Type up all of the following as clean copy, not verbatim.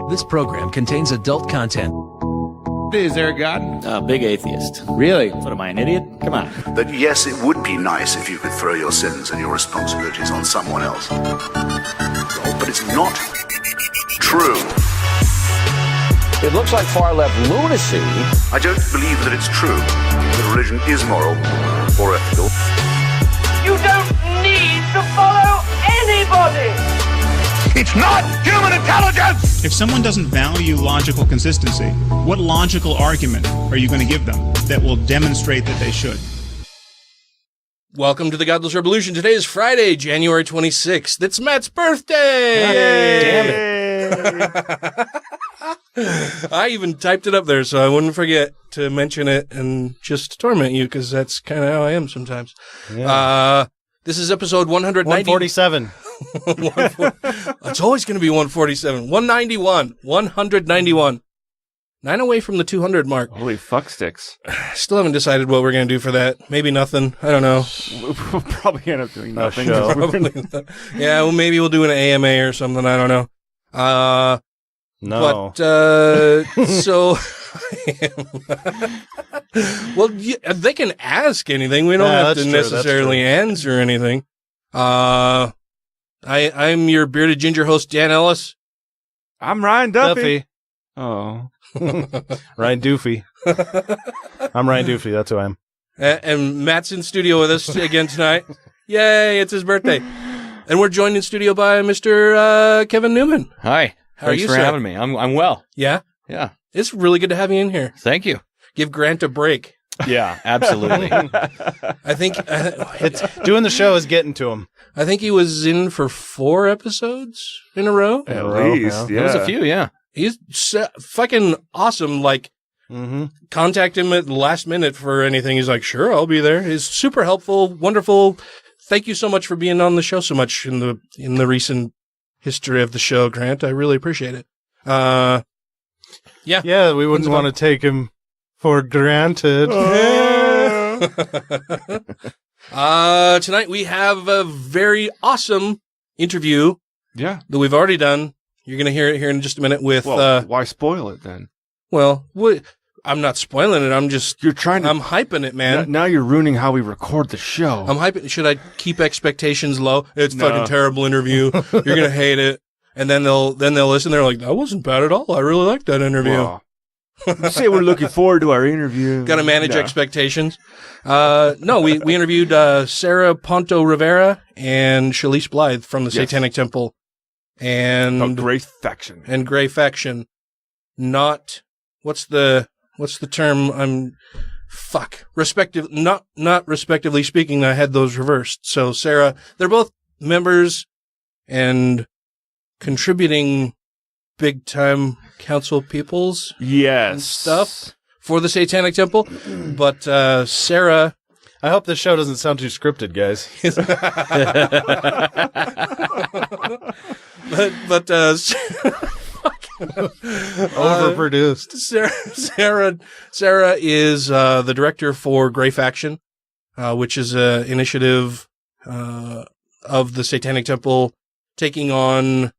This program contains adult content. Is there a God? Big atheist. Really? What am I, an idiot? Come on. That yes, it would be nice if you could throw your sins and your responsibilities on someone else. But it's not true. It looks like far-left lunacy. I don't believe that it's true that religion is moral or ethical. You don't need to follow anybody! It's not human intelligence! If someone doesn't value logical consistency, what logical argument are you going to give them that will demonstrate that they should? Welcome to the Godless Rebelution. Today is Friday, January 26th. It's Matt's birthday! Hey, damn it. I even typed it up there so I wouldn't forget to mention it and just torment you, because that's kind of how I am sometimes. Yeah. This is episode 147. It's always going to be 147. 191. 9 away from the 200 mark. Holy fuck sticks. Still haven't decided what we're going to do for that. Maybe nothing. I don't know. We'll probably end up doing nothing. Yeah, well, maybe we'll do an AMA or something. I don't know. No. But, so... Well, yeah, they can ask anything. We don't have to necessarily answer anything. I'm your bearded ginger host, Dan Ellis. I'm Ryan Duffy. Oh. Ryan Doofy. I'm Ryan Doofy. That's who I am. And Matt's in studio with us again tonight. Yay, it's his birthday. And we're joined in studio by Mr. Kevin Newman. Hi. How are you, Thanks for sir? having me. I'm well. Yeah? Yeah. It's really good to have you in here. Thank you. Give Grant a break. Yeah, absolutely. I think... it's doing the show is getting to him. I think he was in for 4 episodes in a row. At least, yeah. There was a few, yeah. He's fucking awesome. Like, contact him at the last minute for anything. He's like, sure, I'll be there. He's super helpful, wonderful. Thank you so much for being on the show so much in the recent history of the show, Grant. I really appreciate it. Yeah. Yeah, we wouldn't want to take him for granted. Tonight we have a very awesome interview. Yeah. That we've already done. You're going to hear it here in just a minute with... Well, why spoil it then? Well, I'm not spoiling it. I'm just... I'm hyping it, man. Now you're ruining how we record the show. I'm hyping... Should I keep expectations low? It's fucking terrible interview. You're going to hate it. And then they'll listen. They're like, that wasn't bad at all. I really liked that interview. Wow. Say we're looking forward to our interview. Got to manage expectations. No, we interviewed Sarah Ponto Rivera and Chalice Blythe from the Satanic Temple. And Grey Faction. And Grey Faction. Not what's the term? Not respectively speaking, I had those reversed. So Sarah, they're both members and contributing big time council peoples and stuff for the Satanic Temple. But Sarah, I hope this show doesn't sound too scripted, guys. but overproduced. Sarah is the director for Grey Faction, which is an initiative of the Satanic Temple taking on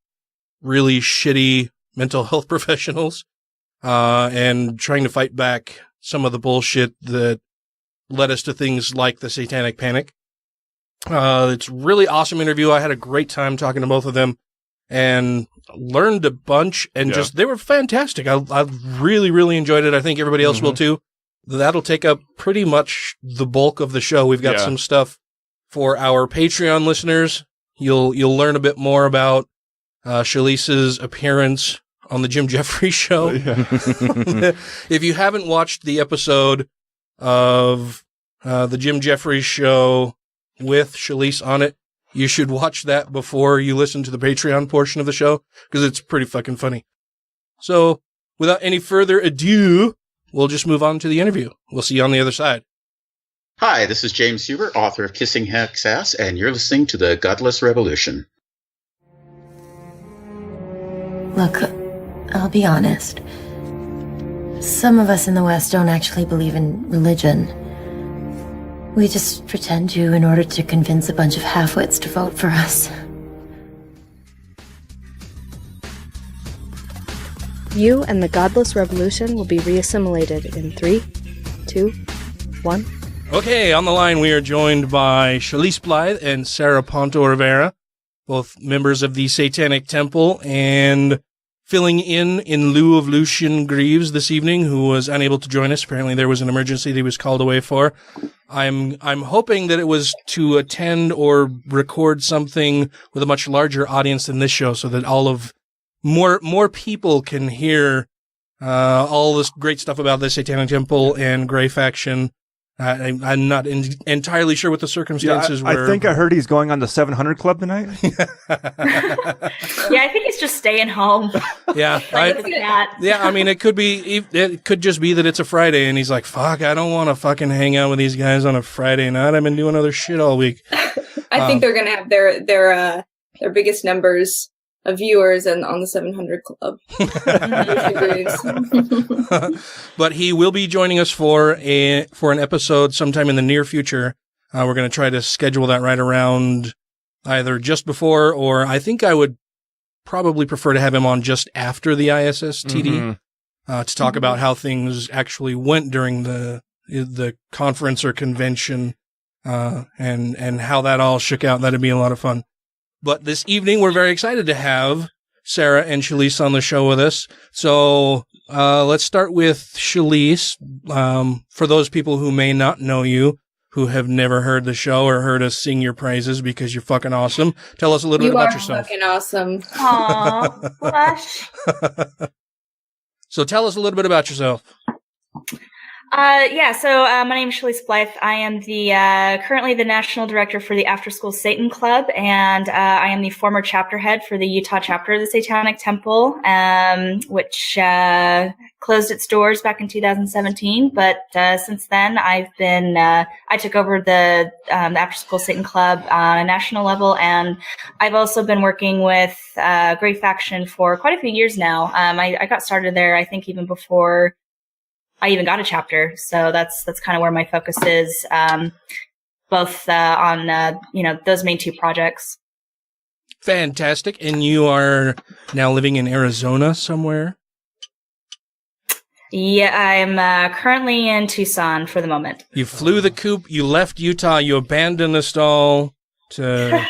really shitty mental health professionals and trying to fight back some of the bullshit that led us to things like the Satanic Panic. It's a really awesome interview. I had a great time talking to both of them and learned a bunch, and they were fantastic. I really, really enjoyed it. I think everybody else will too. That'll take up pretty much the bulk of the show. We've got some stuff for our Patreon listeners. You'll learn a bit more about Chalice's appearance on the Jim Jeffries show. If you haven't watched the episode of the Jim Jeffries show with Chalice on it, you should watch that before you listen to the Patreon portion of the show, because it's pretty fucking funny. So, without any further ado, we'll just move on to the interview. We'll see you on the other side. Hi, this is James Huber, author of Kissing Heck's Ass, and you're listening to the Godless Rebelution. Look, I'll be honest. Some of us in the West don't actually believe in religion. We just pretend to in order to convince a bunch of half-wits to vote for us. You and the Godless Rebelution will be reassimilated in 3, 2, 1. Okay, on the line we are joined by Chalice Blythe and Sarah Ponto Rivera, both members of the Satanic Temple, and filling in lieu of Lucien Greaves this evening, who was unable to join us. Apparently there was an emergency that he was called away for. I'm hoping that it was to attend or record something with a much larger audience than this show, so that more people can hear all this great stuff about the Satanic Temple and Grey Faction. I'm not entirely sure what the circumstances were. I think I heard he's going on the 700 Club tonight. Yeah, I think he's just staying home. Yeah, I mean, it could just be that it's a Friday, and he's like, "Fuck, I don't want to fucking hang out with these guys on a Friday night. I've been doing other shit all week." I think they're gonna have their biggest numbers of viewers and on the 700 Club. But he will be joining us for an episode sometime in the near future. We're going to try to schedule that right around either just before, or I think I would probably prefer to have him on just after the ISSTD to talk about how things actually went during the conference or convention, and how that all shook out. That'd be a lot of fun. But this evening, we're very excited to have Sarah and Chalice on the show with us. So let's start with Chalice. For those people who may not know you, who have never heard the show or heard us sing your praises because you're fucking awesome, tell us a little bit about yourself. You are fucking awesome. Aw, blush. So tell us a little bit about yourself. So my name is Chalice Blythe. I am currently the national director for the After School Satan Club, and I am the former chapter head for the Utah chapter of the Satanic Temple, which closed its doors back in 2017. But since then, I took over the After School Satan Club on a national level, and I've also been working with Grey Faction for quite a few years now. I got started there, I think, even before I even got a chapter. So that's kind of where my focus is, both on those main two projects. Fantastic. And you are now living in Arizona somewhere? Yeah, I'm currently in Tucson for the moment. You flew the coop, you left Utah, you abandoned us all to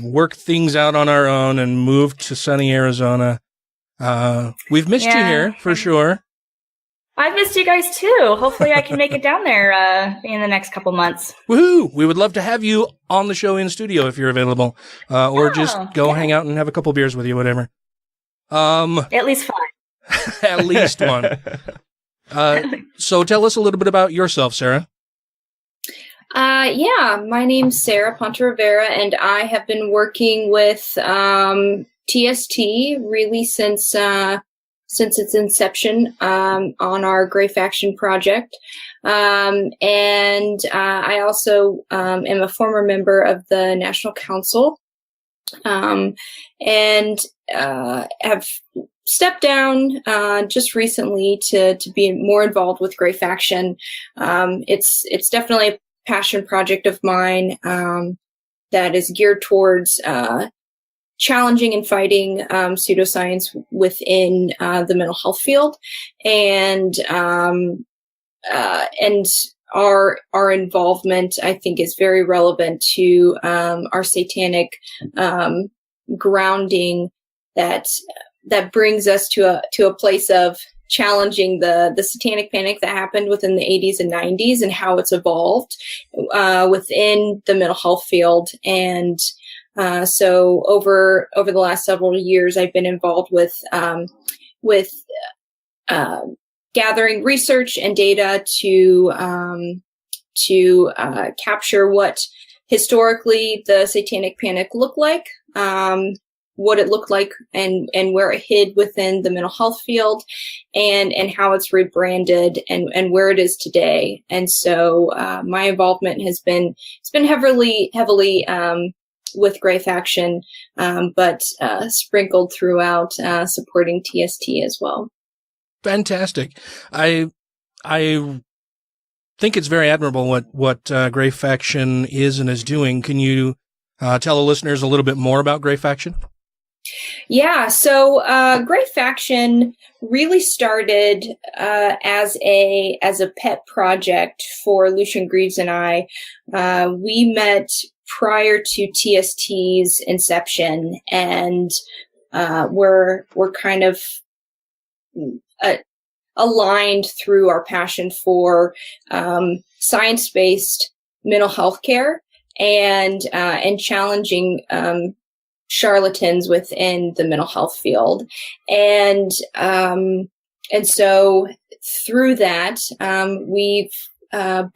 work things out on our own and moved to sunny Arizona. We've missed you here, for sure. I've missed you guys too. Hopefully I can make it down there in the next couple months. Woohoo! We would love to have you on the show in studio if you're available. Or just go hang out and have a couple beers with you, whatever. At least 5. At least one. So tell us a little bit about yourself, Sarah. My name's Sarah Ponto Rivera, and I have been working with TST really since its inception on our Grey Faction project. And I also am a former member of the National Council, and have stepped down just recently to be more involved with Grey Faction. It's definitely a passion project of mine that is geared towards challenging and fighting pseudoscience within the mental health field, and our involvement, I think, is very relevant to our satanic grounding that brings us to a place of challenging the satanic panic that happened within the 80s and 90s and how it's evolved within the mental health field. And so over the last several years, I've been involved with gathering research and data to capture what historically the satanic panic looked like, what it looked like, and where it hid within the mental health field, and how it's rebranded and where it is today. And so my involvement has been heavily with Grey Faction, but sprinkled throughout supporting TST as well. Fantastic. I think it's very admirable what Grey Faction is and is doing. Can you tell the listeners a little bit more about Grey Faction? Yeah, so Grey Faction really started as a pet project for Lucien Greaves and I. We met prior to TST's inception, and we're kind of aligned through our passion for science-based mental health care and challenging charlatans within the mental health field. And so through that, we've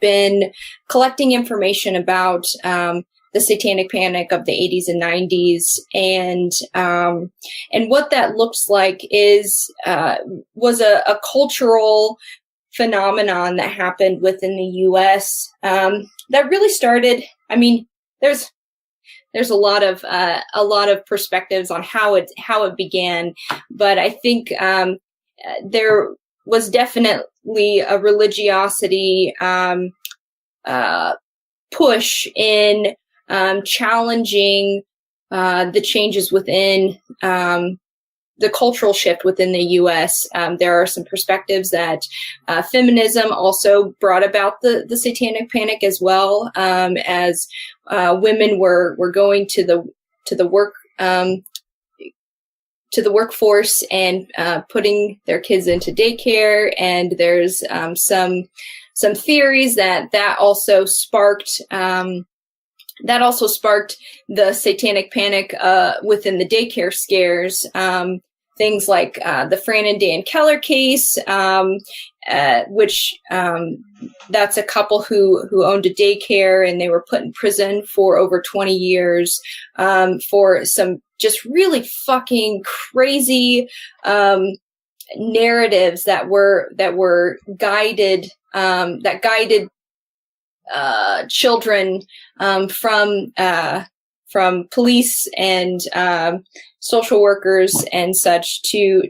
been collecting information about the Satanic Panic of the 80s and 90s, and what that looks like was a cultural phenomenon that happened within the U.S. That really started. I mean, there's a lot of perspectives on how it began, but I think there was definitely a religiosity push in challenging the changes within the cultural shift within the U.S. There are some perspectives that feminism also brought about the Satanic Panic as well, as women were going to the workforce and putting their kids into daycare, and there's some theories that also sparked. That also sparked the Satanic Panic within the daycare scares. Things like the Fran and Dan Keller case, which that's a couple who owned a daycare, and they were put in prison for over 20 years for some just really fucking crazy narratives that were guided that guided children from police and social workers and such to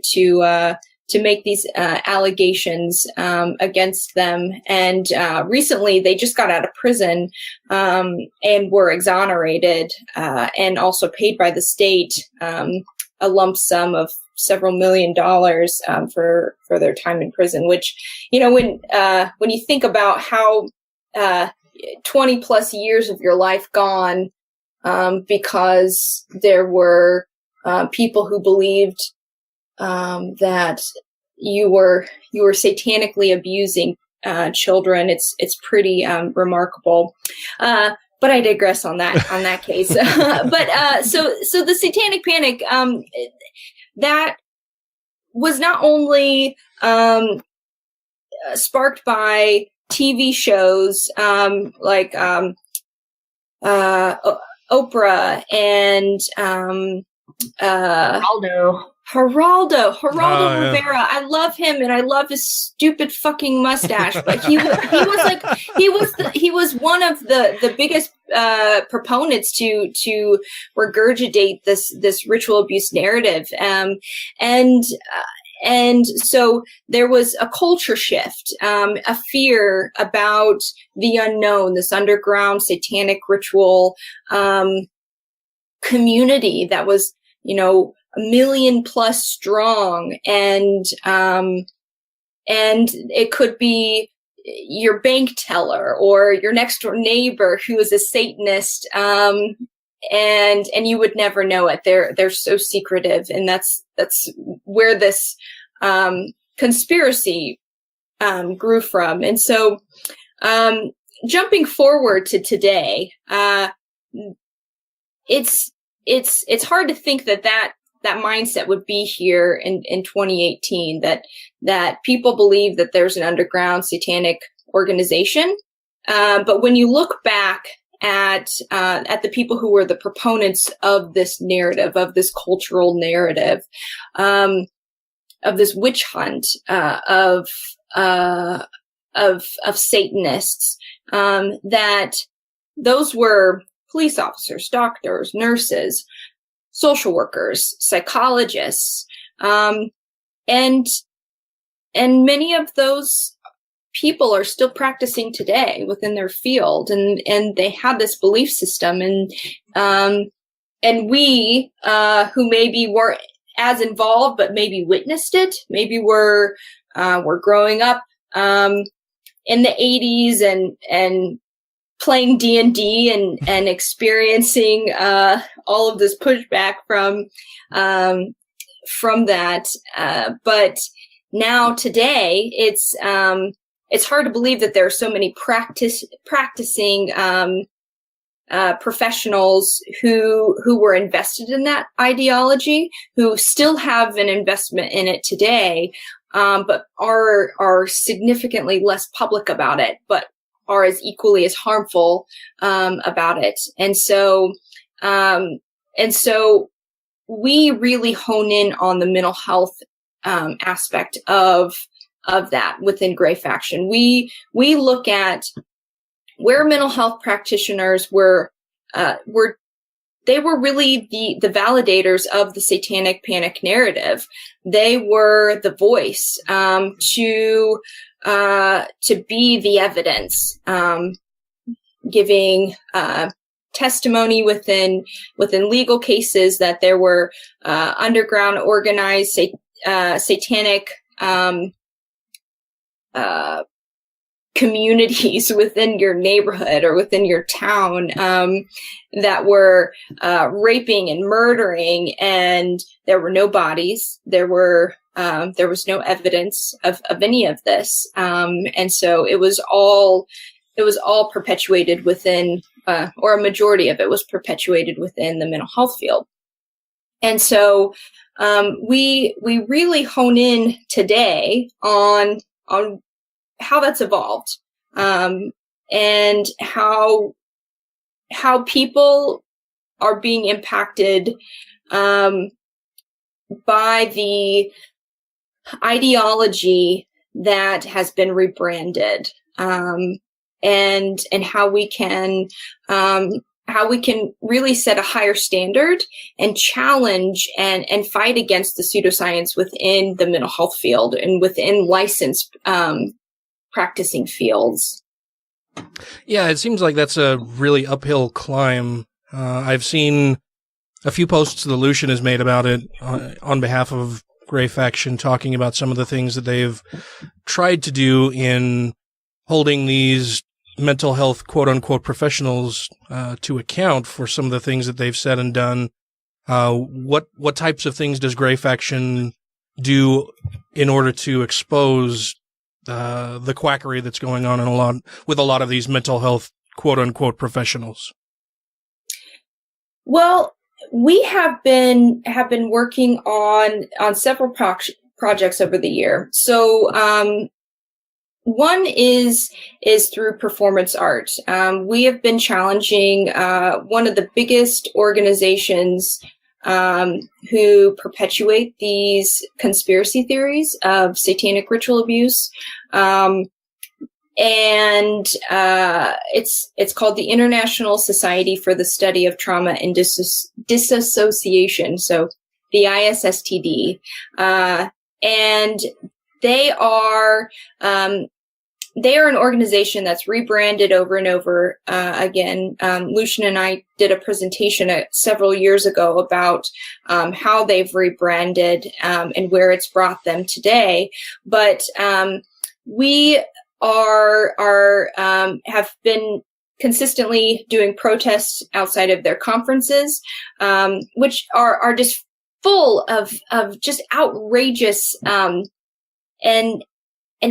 make these allegations against them. And recently, they just got out of prison and were exonerated and also paid by the state a lump sum of several $1 million for their time in prison. Which, when you think about how 20 plus years of your life gone because there were people who believed that you were satanically abusing children. It's pretty remarkable. But I digress on that case. But so the Satanic Panic that was not only sparked by TV shows like Oprah and Geraldo Rivera. I love him, and I love his stupid fucking mustache. But he was one of the biggest proponents to regurgitate this ritual abuse narrative, and so there was a culture shift, a fear about the unknown, this underground satanic ritual community that was, 1 million plus strong, and it could be your bank teller or your next door neighbor who is a Satanist, and you would never know it. They're so secretive, and that's where this conspiracy grew from. And so, jumping forward to today, it's hard to think that mindset would be here in 2018, that people believe that there's an underground satanic organization. But when you look back at the people who were the proponents of this narrative, of this cultural narrative, of this witch hunt, of Satanists, that those were police officers, doctors, nurses, social workers, psychologists, and many of those people are still practicing today within their field, and they had this belief system, and we, who maybe weren't as involved, but maybe witnessed it, maybe we're growing up, in the 80s and playing D&D and experiencing, all of this pushback from that. But now today, it's hard to believe that there are so many practicing professionals who were invested in that ideology, who still have an investment in it today, but are significantly less public about it, but are as equally as harmful about it. And so we really hone in on the mental health aspect of that within Gray Faction. We look at where mental health practitioners were really the validators of the satanic panic narrative. They were the voice to be the evidence, giving testimony within legal cases that there were underground organized satanic communities within your neighborhood or within your town that were raping and murdering, and there were no bodies. There was no evidence of any of this, and so it was all perpetuated within, or a majority of it was perpetuated within the mental health field. And so we really hone in today on how that's evolved, and how people are being impacted by the ideology that has been rebranded, and how we can really set a higher standard and challenge and fight against the pseudoscience within the mental health field and within licensed practicing fields. Yeah, it seems like that's a really uphill climb. I've seen a few posts the Lucien has made about it on behalf of Gray Faction, talking about some of the things that they've tried to do in holding these mental health quote-unquote professionals to account for some of the things that they've said and done. What types of things does Gray Faction do in order to expose the quackery that's going on with a lot of these mental health quote-unquote professionals? Well, we have been working on several projects over the year. So one is through performance art. We have been challenging one of the biggest organizations who perpetuate these conspiracy theories of satanic ritual abuse. And it's called the International Society for the Study of Trauma and Dissociation, so the ISSTD. And they are an organization that's rebranded over and over again. Lucien and I did a presentation several years ago about how they've rebranded and where it's brought them today. But we have been consistently doing protests outside of their conferences, which are just full of just outrageous and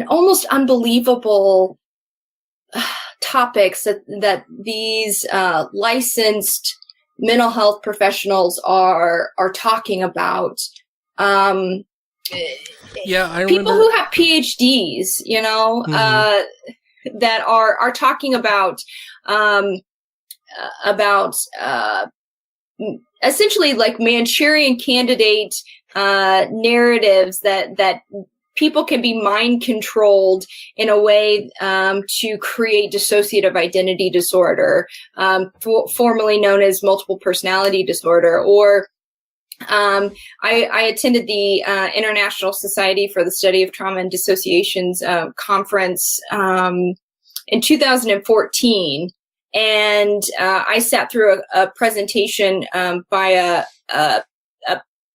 almost unbelievable topics that these licensed mental health professionals are talking about. Yeah, I remember people who have PhDs, that are talking about essentially like Manchurian Candidate narratives that people can be mind controlled in a way to create dissociative identity disorder, formerly known as multiple personality disorder. Or I attended the International Society for the Study of Trauma and Dissociation's conference in 2014. And I sat through a presentation by a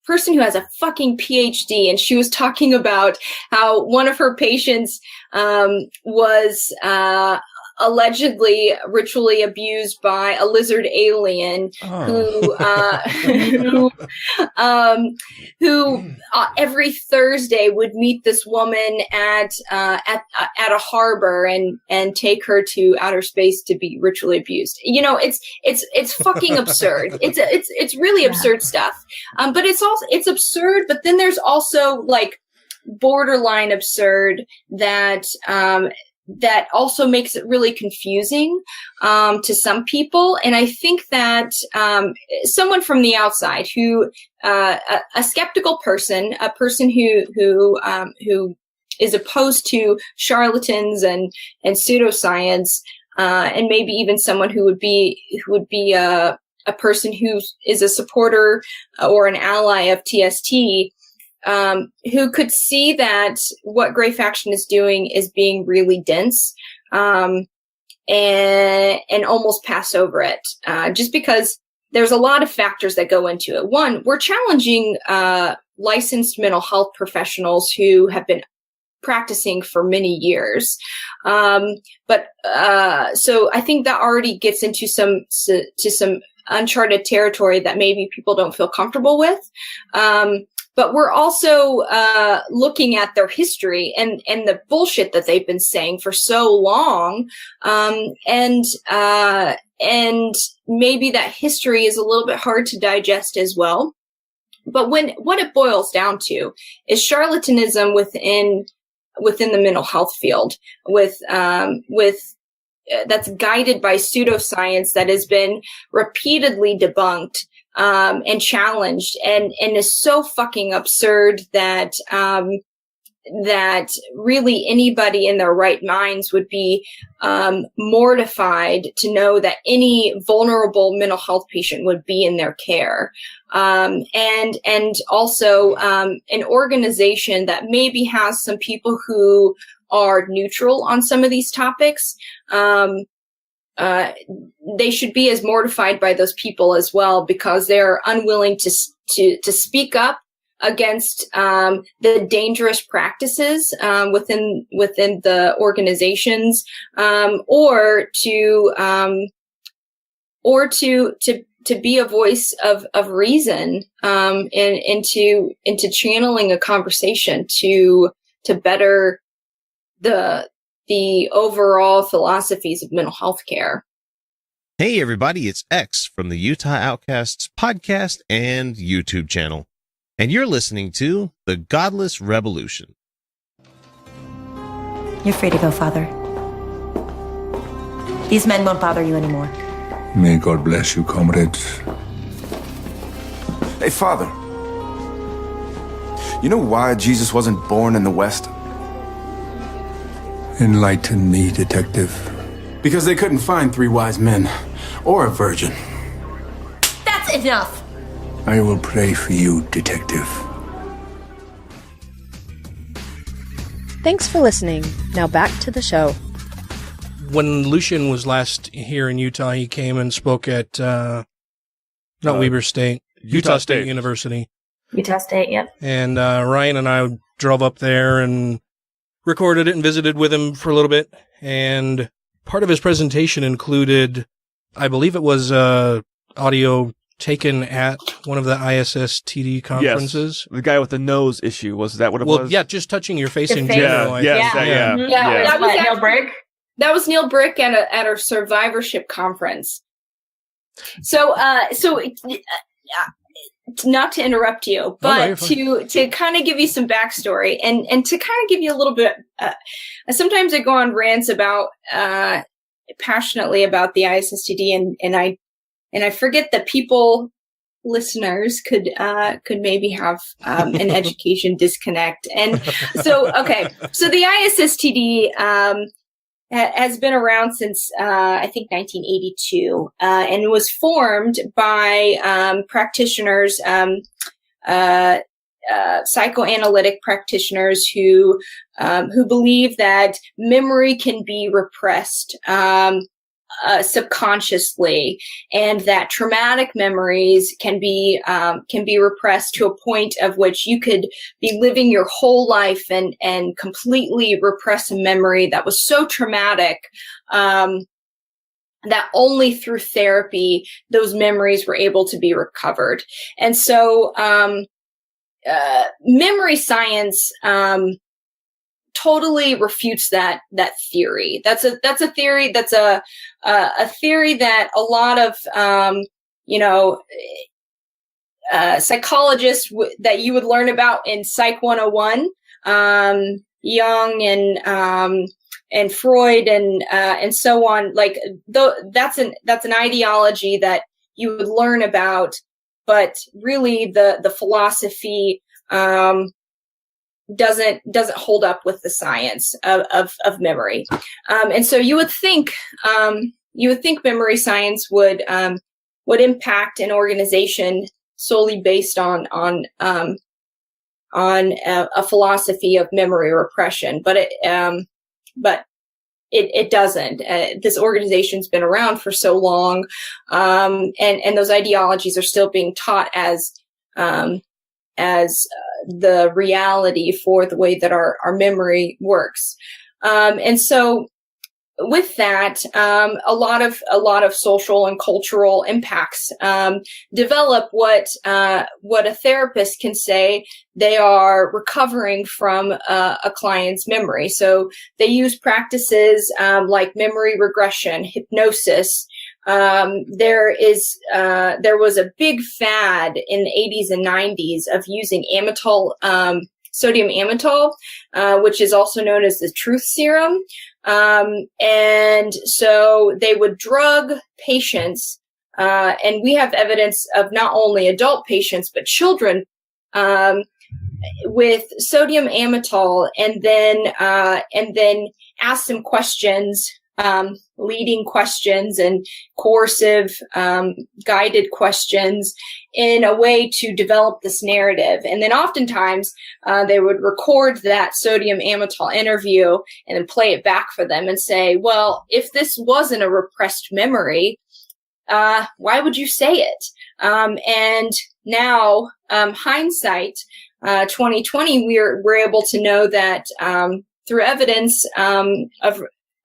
person who has a fucking PhD, and she was talking about how one of her patients was allegedly ritually abused by a lizard alien who every Thursday would meet this woman at a harbor and take her to outer space to be ritually abused. You know, it's fucking absurd. It's really absurd stuff. But it's absurd, but then there's also like borderline absurd that also makes it really confusing to some people. And I think that someone from the outside who a skeptical person, a person who is opposed to charlatans and pseudoscience, and maybe even someone who would be a person who is a supporter or an ally of TST, who could see that what Grey Faction is doing is being really dense, and almost pass over it, just because there's a lot of factors that go into it. One, we're challenging licensed mental health professionals who have been practicing for many years. So I think that already gets into some uncharted territory that maybe people don't feel comfortable with. But we're also looking at their history and the bullshit that they've been saying for so long, and maybe that history is a little bit hard to digest as well. But what it boils down to is charlatanism within the mental health field, with that's guided by pseudoscience that has been repeatedly debunked. And challenged, and is so fucking absurd that that really anybody in their right minds would be mortified to know that any vulnerable mental health patient would be in their care, and also an organization that maybe has some people who are neutral on some of these topics. They should be as mortified by those people as well, because they're unwilling to speak up against the dangerous practices within the organizations, or to be a voice of reason, into channeling a conversation to better the overall philosophies of mental health care. Hey everybody, it's X from the Utah Outcasts podcast and YouTube channel, and you're listening to the Godless Rebelution. You're free to go, Father. These men won't bother you anymore. May God bless you, comrades. Hey, Father. You know why Jesus wasn't born in the West? Enlighten me, detective. Because they couldn't find 3 wise men or a virgin. That's enough! I will pray for you, detective. Thanks for listening. Now back to the show. When Lucien was last here in Utah, he came and spoke at, not Weber State, Utah State University. Utah State, yep. And Ryan and I drove up there and recorded it and visited with him for a little bit. And part of his presentation included, I believe it was audio taken at one of the ISSTD conferences. Yes, the guy with the nose issue, was that what it was? Well, yeah, just touching your face in general. That was Neil Brick. That was Neil Brick at a survivorship conference. So not to interrupt you, but to kind of give you some backstory and to kind of give you a little bit. Sometimes I go on rants about passionately about the ISSTD, and I forget that listeners could maybe have an education disconnect. And so the ISSTD has been around since I think 1982, and was formed by practitioners, psychoanalytic practitioners who believe that memory can be repressed subconsciously, and that traumatic memories can be repressed to a point of which you could be living your whole life and completely repress a memory that was so traumatic that only through therapy those memories were able to be recovered. And so memory science totally refutes that theory. That's a theory that's a theory that a lot of psychologists that you would learn about in Psych 101, Jung and Freud and so on. Like that's an ideology that you would learn about, but really the philosophy doesn't hold up with the science of memory. And so you would think memory science would impact an organization solely based on a philosophy of memory repression, but it doesn't. This organization's been around for so long, and those ideologies are still being taught as the reality for the way that our memory works. And so with that, a lot of social and cultural impacts develop what a therapist can say they are recovering from a client's memory. So they use practices like memory regression, hypnosis. There was a big fad in the 80s and 90s of using amytal, sodium amytal, which is also known as the truth serum. And so they would drug patients, and we have evidence of not only adult patients, but children, with sodium amytal, and then ask them questions, leading questions and coercive, guided questions in a way to develop this narrative. And then oftentimes they would record that sodium amytal interview and then play it back for them and say, well, if this wasn't a repressed memory, why would you say it? And now, hindsight, 2020, we're able to know that through evidence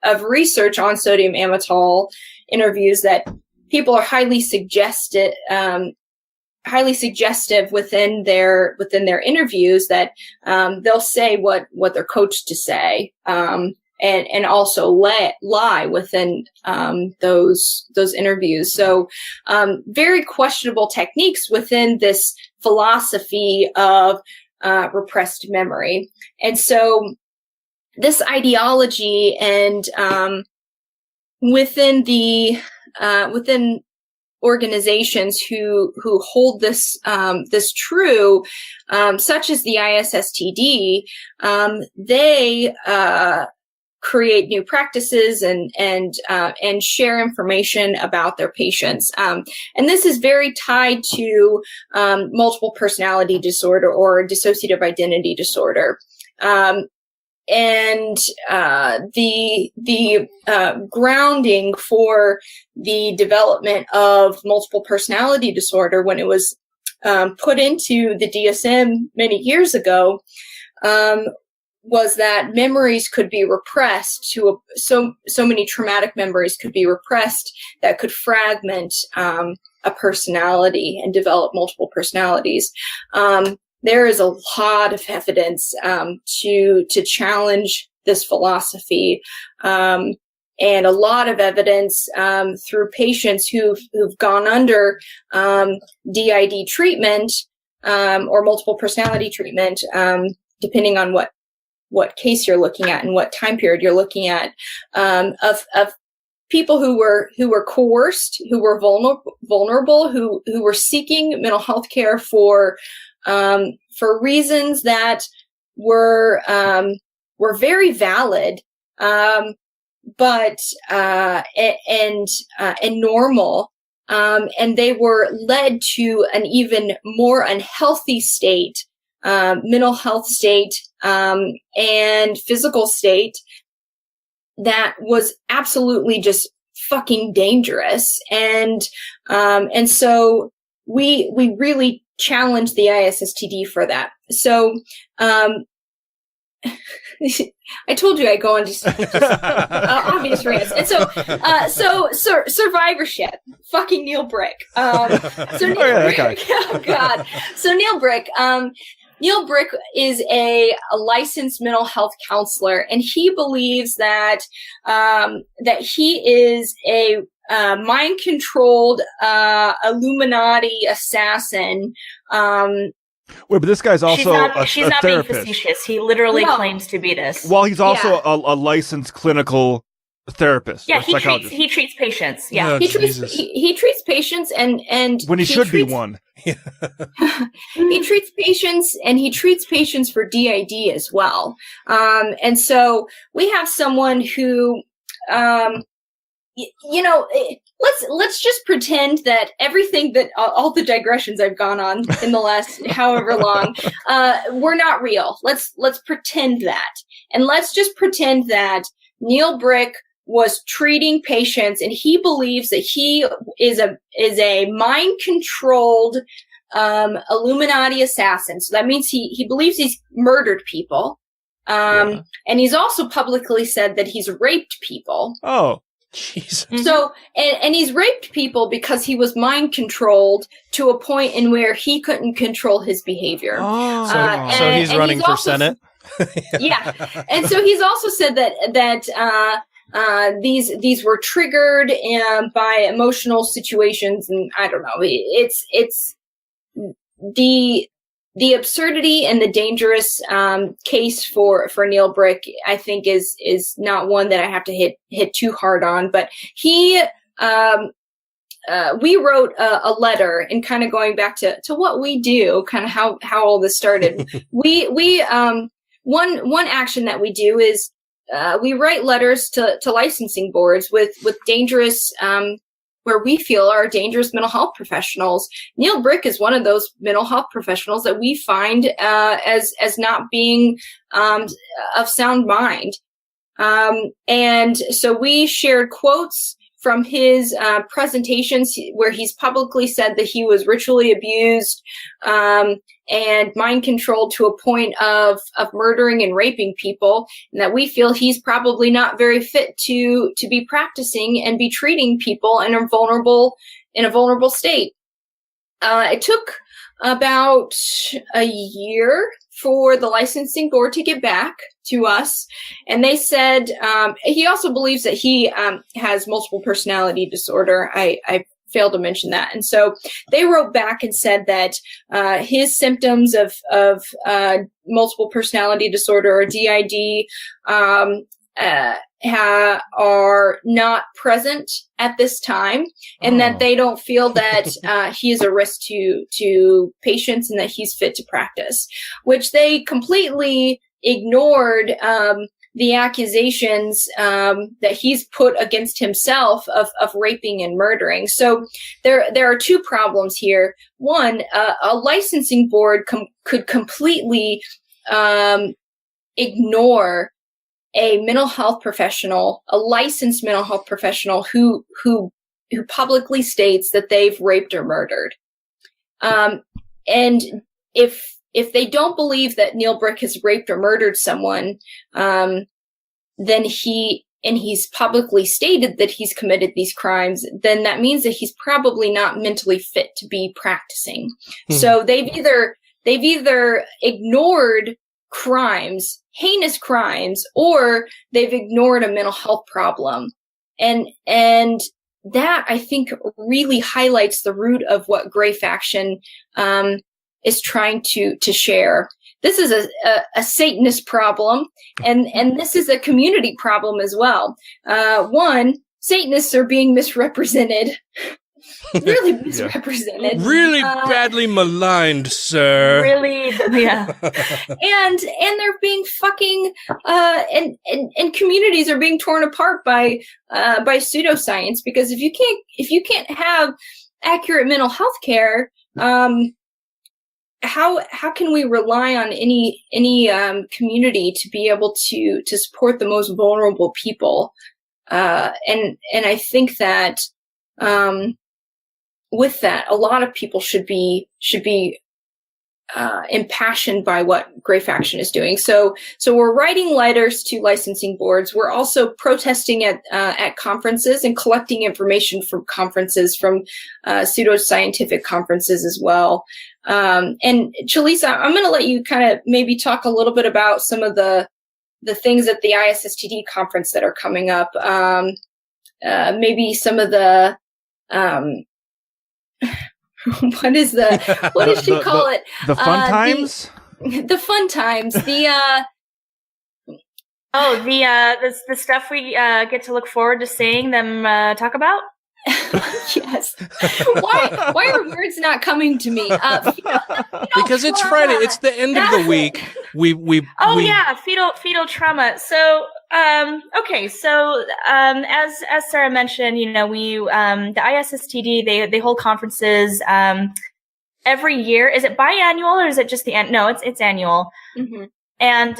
of research on sodium amytal interviews, that people are highly suggestive within their interviews, that they'll say what they're coached to say, and also lie within those interviews. So very questionable techniques within this philosophy of repressed memory. And so this ideology and within organizations who hold this true, such as the ISSTD, they create new practices and share information about their patients. And this is very tied to multiple personality disorder or dissociative identity disorder. And the grounding for the development of multiple personality disorder, when it was put into the DSM many years ago, was that memories could be repressed to so many traumatic memories could be repressed that could fragment a personality and develop multiple personalities. There is a lot of evidence to challenge this philosophy, and a lot of evidence through patients who've gone under DID treatment or multiple personality treatment, depending on what case you're looking at and what time period you're looking at, of people who were coerced, who were vulnerable, who were seeking mental health care for reasons that were very valid, but normal, and they were led to an even more unhealthy state, mental health state, and physical state that was absolutely just fucking dangerous. And so we really challenge the ISSTD for that. So, I told you I go on just obvious rants. And so survivorship, fucking Neil Brick. So Neil Brick, oh God. So Neil Brick, Neil Brick is a licensed mental health counselor, and he believes that he is a mind-controlled Illuminati assassin. Wait, but this guy's also she's a not being therapist. facetious. He literally claims to be this. Well, he's also a licensed clinical therapist. Yeah, or psychologist. he treats patients. Yeah, he treats patients and when he should be one. He treats patients, and he treats patients for DID as well. And so we have someone who, let's just pretend that everything that all the digressions I've gone on in the last however long were not real. Let's pretend that, and let's just pretend that Neil Brick was treating patients, and he believes that he is a mind-controlled Illuminati assassin. So that means he believes he's murdered people, and he's also publicly said that he's raped people. Oh. Jesus. So, and he's raped people because he was mind controlled to a point in where he couldn't control his behavior. So he's running for Senate. Yeah, and so he's also said that these were triggered by emotional situations, and I don't know. It's the absurdity and the dangerous case for Neil Brick, I think, is not one that I have to hit too hard on. But we wrote a letter, and kind of going back to what we do, kind of how all this started. One action that we do is we write letters to licensing boards with dangerous where we feel are dangerous mental health professionals. Neil Brick is one of those mental health professionals that we find as not being of sound mind. And so we shared quotes from his presentations where he's publicly said that he was ritually abused and mind controlled to a point of murdering and raping people, and that we feel he's probably not very fit to be practicing and be treating people in a vulnerable state. It took about a year for the licensing board to get back to us, and they said he also believes that he has multiple personality disorder. I failed to mention that, and so they wrote back and said that his symptoms of multiple personality disorder, or DID, are not present at this time, and that they don't feel that he is a risk to patients and that he's fit to practice, which they completely ignored the accusations that he's put against himself of raping and murdering. So there are two problems here. One, a licensing board could completely ignore a mental health professional, a licensed mental health professional who publicly states that they've raped or murdered. And if they don't believe that Neil Brick has raped or murdered someone, then he's publicly stated that he's committed these crimes, then that means that he's probably not mentally fit to be practicing. So they've either ignored crimes, heinous crimes, or they've ignored a mental health problem. And that, I think, really highlights the root of what Gray Faction is trying to share. This is a Satanist problem, and this is a community problem as well. One, Satanists are being misrepresented. Really misrepresented. Really badly maligned, sir. Really, yeah. And they're being fucking and communities are being torn apart by pseudoscience, because if you can't have accurate mental health care, how can we rely on any community to be able to support the most vulnerable people? I think that with that, a lot of people should be impassioned by what Grey Faction is doing. So we're writing letters to licensing boards. We're also protesting at conferences and collecting information from conferences, from pseudoscientific conferences as well. And Chalice, I'm going to let you kind of maybe talk a little bit about some of the things at the ISSTD conference that are coming up. Maybe some of the what does she call it? The fun times? The fun times. The stuff we get to look forward to seeing them talk about. Yes. Why are words not coming to me? Because it's Friday. It's the end of the week. Fetal trauma. So, okay. So, as Sarah mentioned, we, the ISSTD, they hold conferences, every year. Is it biannual or is it just no, it's annual. Mm-hmm. And,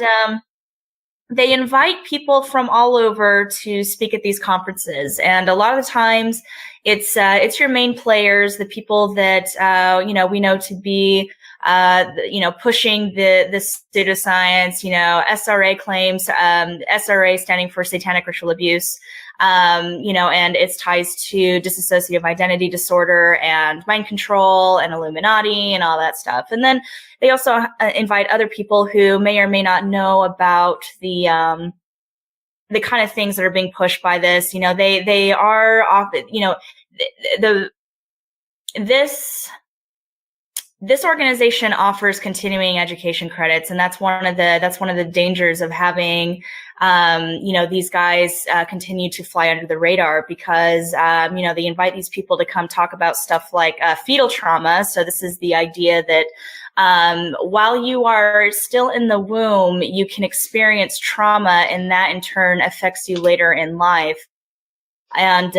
they invite people from all over to speak at these conferences. And a lot of the times it's your main players, the people that, we know to be, pushing the pseudoscience, SRA claims, SRA standing for Satanic Ritual Abuse, and its ties to dissociative identity disorder and mind control and Illuminati and all that stuff. And then they also invite other people who may or may not know about the kind of things that are being pushed by this. They are often, this organization offers continuing education credits, and that's one of the dangers of having, these guys continue to fly under the radar because, they invite these people to come talk about stuff like fetal trauma. So this is the idea that while you are still in the womb, you can experience trauma, and that in turn affects you later in life, and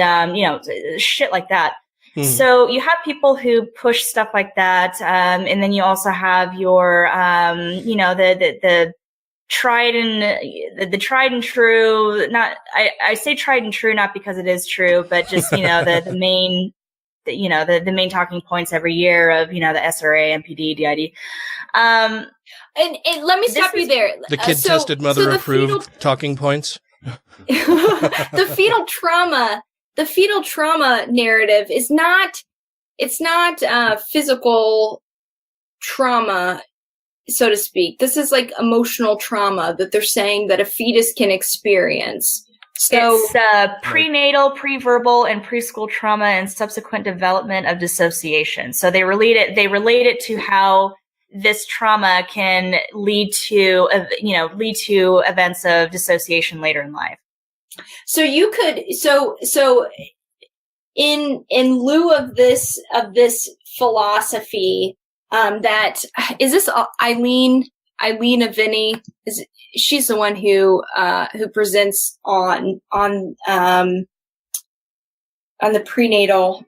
shit like that. So you have people who push stuff like that, and then you also have your, the tried and true. Not, I say tried and true not because it is true, but just the main talking points every year of the SRA, MPD, DID. And let me stop you there. The kid tested, mother approved talking points. The fetal trauma narrative is not physical trauma, so to speak. This is like emotional trauma that they're saying that a fetus can experience. So it's prenatal, preverbal, and preschool trauma and subsequent development of dissociation. So they relate it to how this trauma can lead to events of dissociation later in life. So you could, so in lieu of this philosophy, that is this Eileen Avini, she's the one who presents on the prenatal.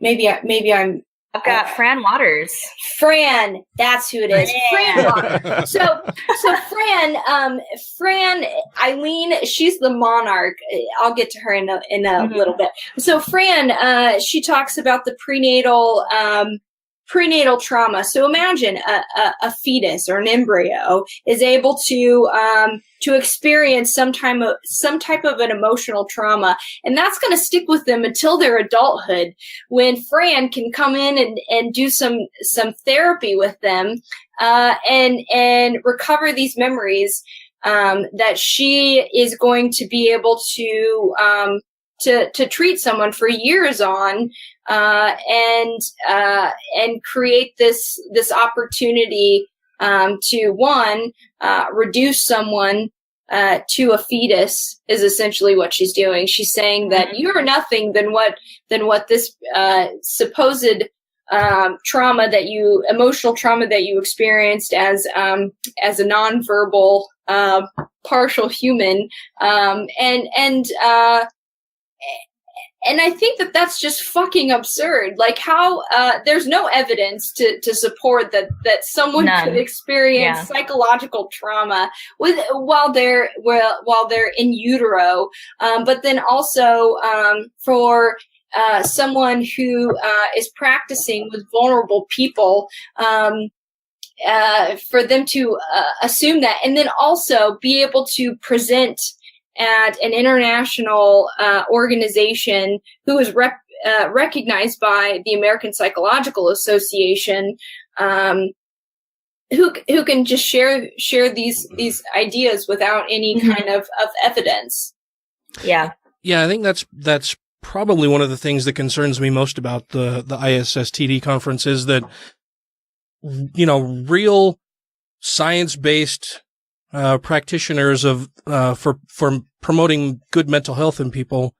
I've got Fran Waters. Fran, that's who it is. Fran Waters. So Fran, Eileen, she's the monarch. I'll get to her in a little bit. So Fran, she talks about the prenatal trauma. So imagine a fetus or an embryo is able to experience some type of an emotional trauma, and that's going to stick with them until their adulthood, when Fran can come in and do some therapy with them, and recover these memories, that she is going to be able to treat someone for years on, and create this opportunity, to one, reduce someone, to a fetus is essentially what she's doing. She's saying that you're nothing than what this, supposed, emotional trauma that you experienced as a nonverbal, partial human, And I think that that's just fucking absurd. Like how there's no evidence to support that someone could experience psychological trauma while they're in utero, but then also for someone who is practicing with vulnerable people, for them to assume that, and then also be able to present at an international organization who is recognized by the American Psychological Association, who can just share these ideas without any kind of evidence. Yeah, I think that's probably one of the things that concerns me most about the ISSTD conference is that, real science-based practitioners of for promoting good mental health in people,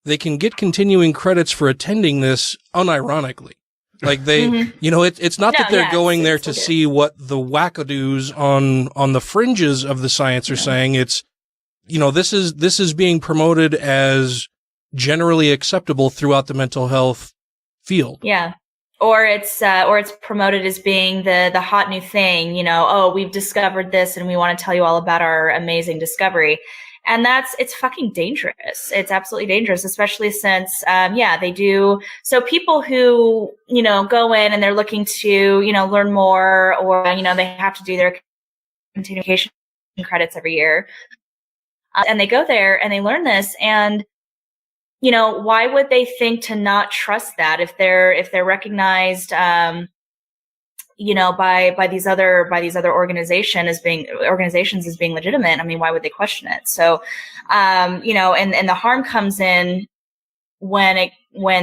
they can get continuing credits for attending this unironically. Like they, it's not that they're going there to see what the wackadoos on the fringes of the science are saying. It's, this is being promoted as generally acceptable throughout the mental health field. Yeah. Or it's promoted as being the hot new thing, we've discovered this and we want to tell you all about our amazing discovery. And it's fucking dangerous. It's absolutely dangerous, especially since, they do. So people who, go in and they're looking to, learn more, or, they have to do their continuation credits every year. And they go there and they learn this, and why would they think to not trust that if they're recognized, by these other organizations as being legitimate? I mean, why would they question it? So, and the harm comes in when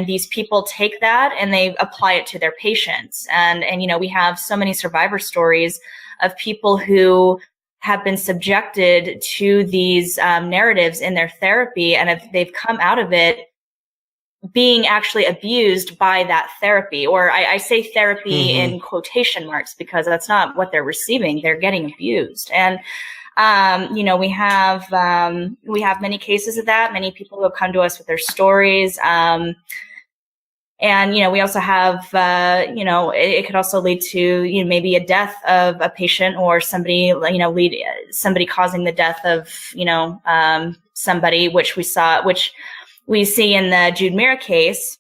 these people take that and they apply it to their patients. And we have so many survivor stories of people who have been subjected to these narratives in their therapy, and if they've come out of it being actually abused by that therapy. Or I say therapy in quotation marks because that's not what they're receiving. They're getting abused. And, we have many cases of that, many people who have come to us with their stories. And, we also have, it could also lead to, maybe a death of a patient, or somebody, somebody causing the death of, somebody, which we see in the Jude Mira case,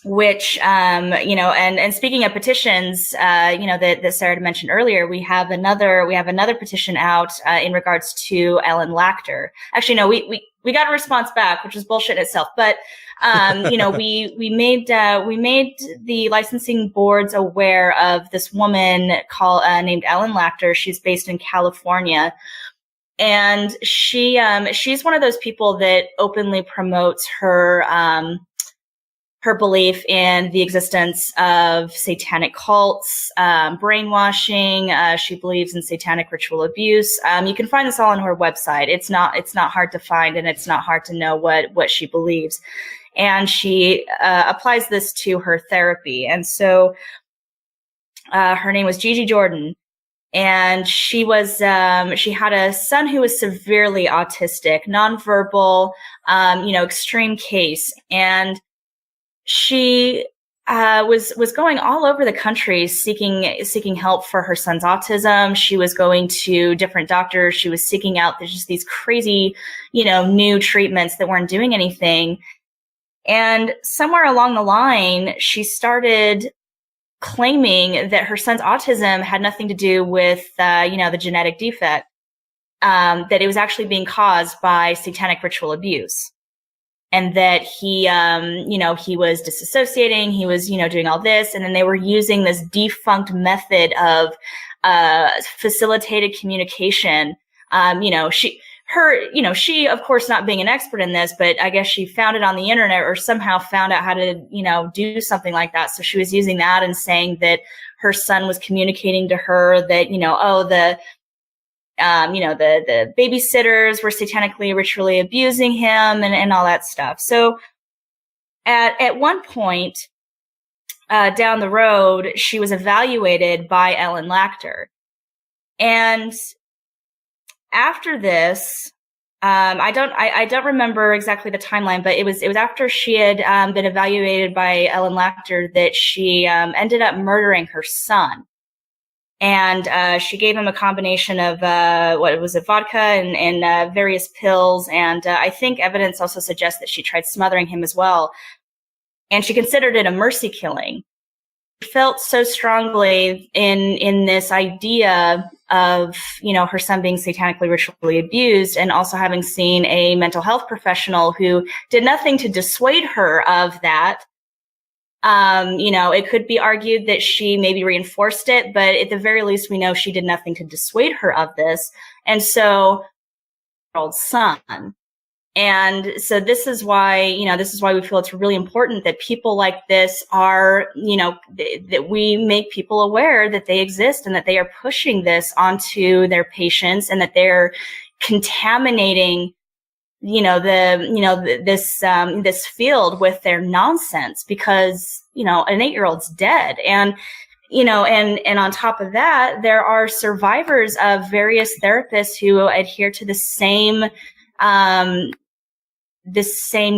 which, and speaking of petitions, that Sarah mentioned earlier, we have another petition out, in regards to Ellen Lachter. Actually, no, we got a response back, which was bullshit itself, but, we made the licensing boards aware of this woman named Ellen Lachter. She's based in California. And she's one of those people that openly promotes her belief in the existence of satanic cults, brainwashing. She believes in satanic ritual abuse. You can find this all on her website. It's not hard to find, and it's not hard to know what she believes. And she applies this to her therapy. And so her name was Gigi Jordan. And she had a son who was severely autistic, nonverbal, extreme case. And she was going all over the country seeking help for her son's autism. She was going to different doctors. She was seeking out just these crazy, new treatments that weren't doing anything. And somewhere along the line, she started claiming that her son's autism had nothing to do with, the genetic defect, that it was actually being caused by satanic ritual abuse. And that he was disassociating, he was, doing all this. And then they were using this defunct method of facilitated communication. She, of course, not being an expert in this, but I guess she found it on the internet or somehow found out how to, do something like that. So she was using that and saying that her son was communicating to her that, the babysitters were satanically, ritually abusing him and all that stuff. So at one point, down the road, she was evaluated by Ellen Lachter. And after this, I don't remember exactly the timeline, but it was after she had been evaluated by Ellen Lachter that she ended up murdering her son. And she gave him a combination of vodka and various pills. And I think evidence also suggests that she tried smothering him as well. And she considered it a mercy killing. She felt so strongly in this idea of, her son being satanically ritually abused, and also having seen a mental health professional who did nothing to dissuade her of that. It could be argued that she maybe reinforced it, but at the very least, we know she did nothing to dissuade her of this. And so, old son. And so this is why we feel it's really important that people like this are, that we make people aware that they exist and that they are pushing this onto their patients, and that they're contaminating, this field with their nonsense, because, an 8-year-old's dead. And, and on top of that, there are survivors of various therapists who adhere to the same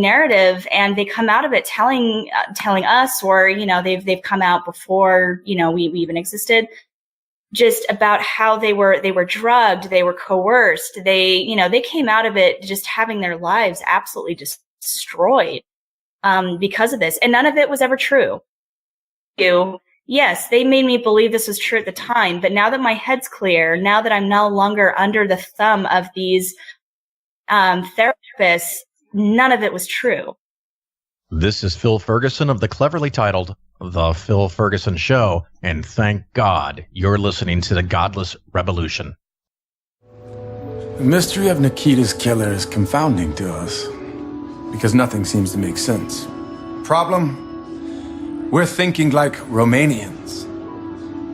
narrative, and they come out of it telling us, or, they've come out before, we even existed, just about how they were drugged, they were coerced, they came out of it just having their lives absolutely destroyed, because of this. And none of it was ever true. Yes, they made me believe this was true at the time, but now that my head's clear, now that I'm no longer under the thumb of these, therapists, none of it was true. This is Phil Ferguson of the cleverly titled The Phil Ferguson Show, and thank God you're listening to the Godless Rebelution. The mystery of Nikita's killer is confounding to us, because nothing seems to make sense. Problem? We're thinking like Romanians.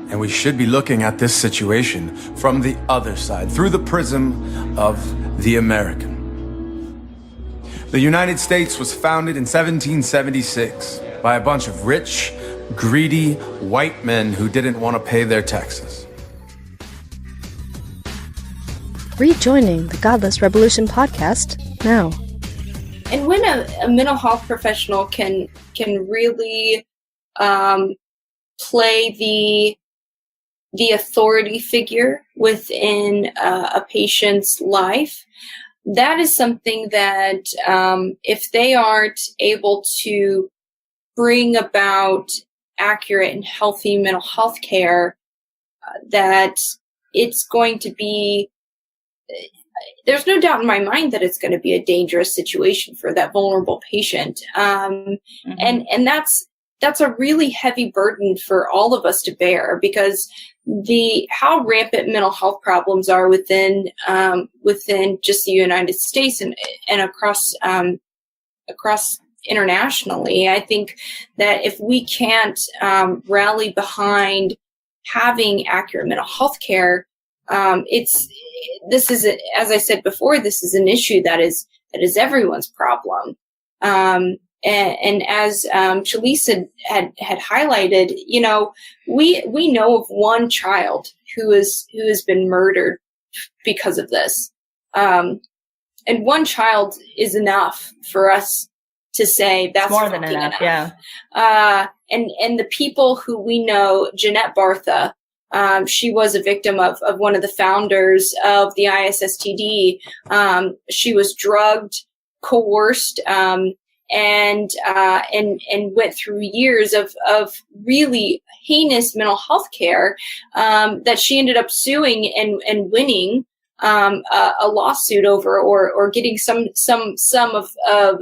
And we should be looking at this situation from the other side, through the prism of the American. The United States was founded in 1776 by a bunch of rich, greedy, white men who didn't want to pay their taxes. Rejoining the Godless Rebelution podcast now. And when a mental health professional can really play the authority figure within a patient's life, that is something that if they aren't able to bring about accurate and healthy mental health care, that it's going to be, there's no doubt in my mind that it's going to be a dangerous situation for that vulnerable patient. And that's a really heavy burden for all of us to bear, because how rampant mental health problems are within just the United States and across internationally. I think that if we can't rally behind having accurate mental health care, this is, as I said before, this is an issue that is everyone's problem. And as Chalice had highlighted, we know of one child who has been murdered because of this, and one child is enough for us to say that's more than enough. Yeah. And the people who we know, Jeanette Bartha, she was a victim of one of the founders of the ISSTD. She was drugged, coerced, and went through years of really heinous mental health care, that she ended up suing and winning, a lawsuit over, or getting some of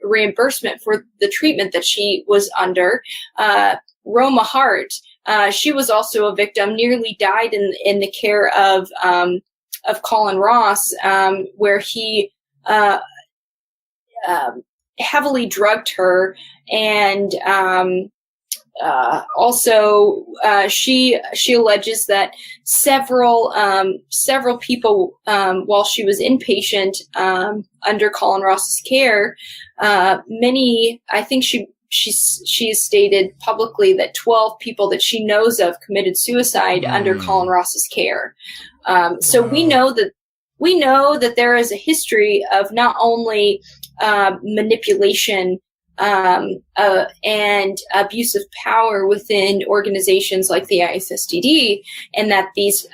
reimbursement for the treatment that she was under. Roma Hart, she was also a victim, nearly died in the care of Colin Ross, where he, heavily drugged her, and also she alleges that several people, while she was inpatient under Colin Ross's care, many, I think she has stated publicly that 12 people that she knows of committed suicide under Colin Ross's care. So we know that we know that there is a history of not only manipulation and abuse of power within organizations like the ISSTD, and that these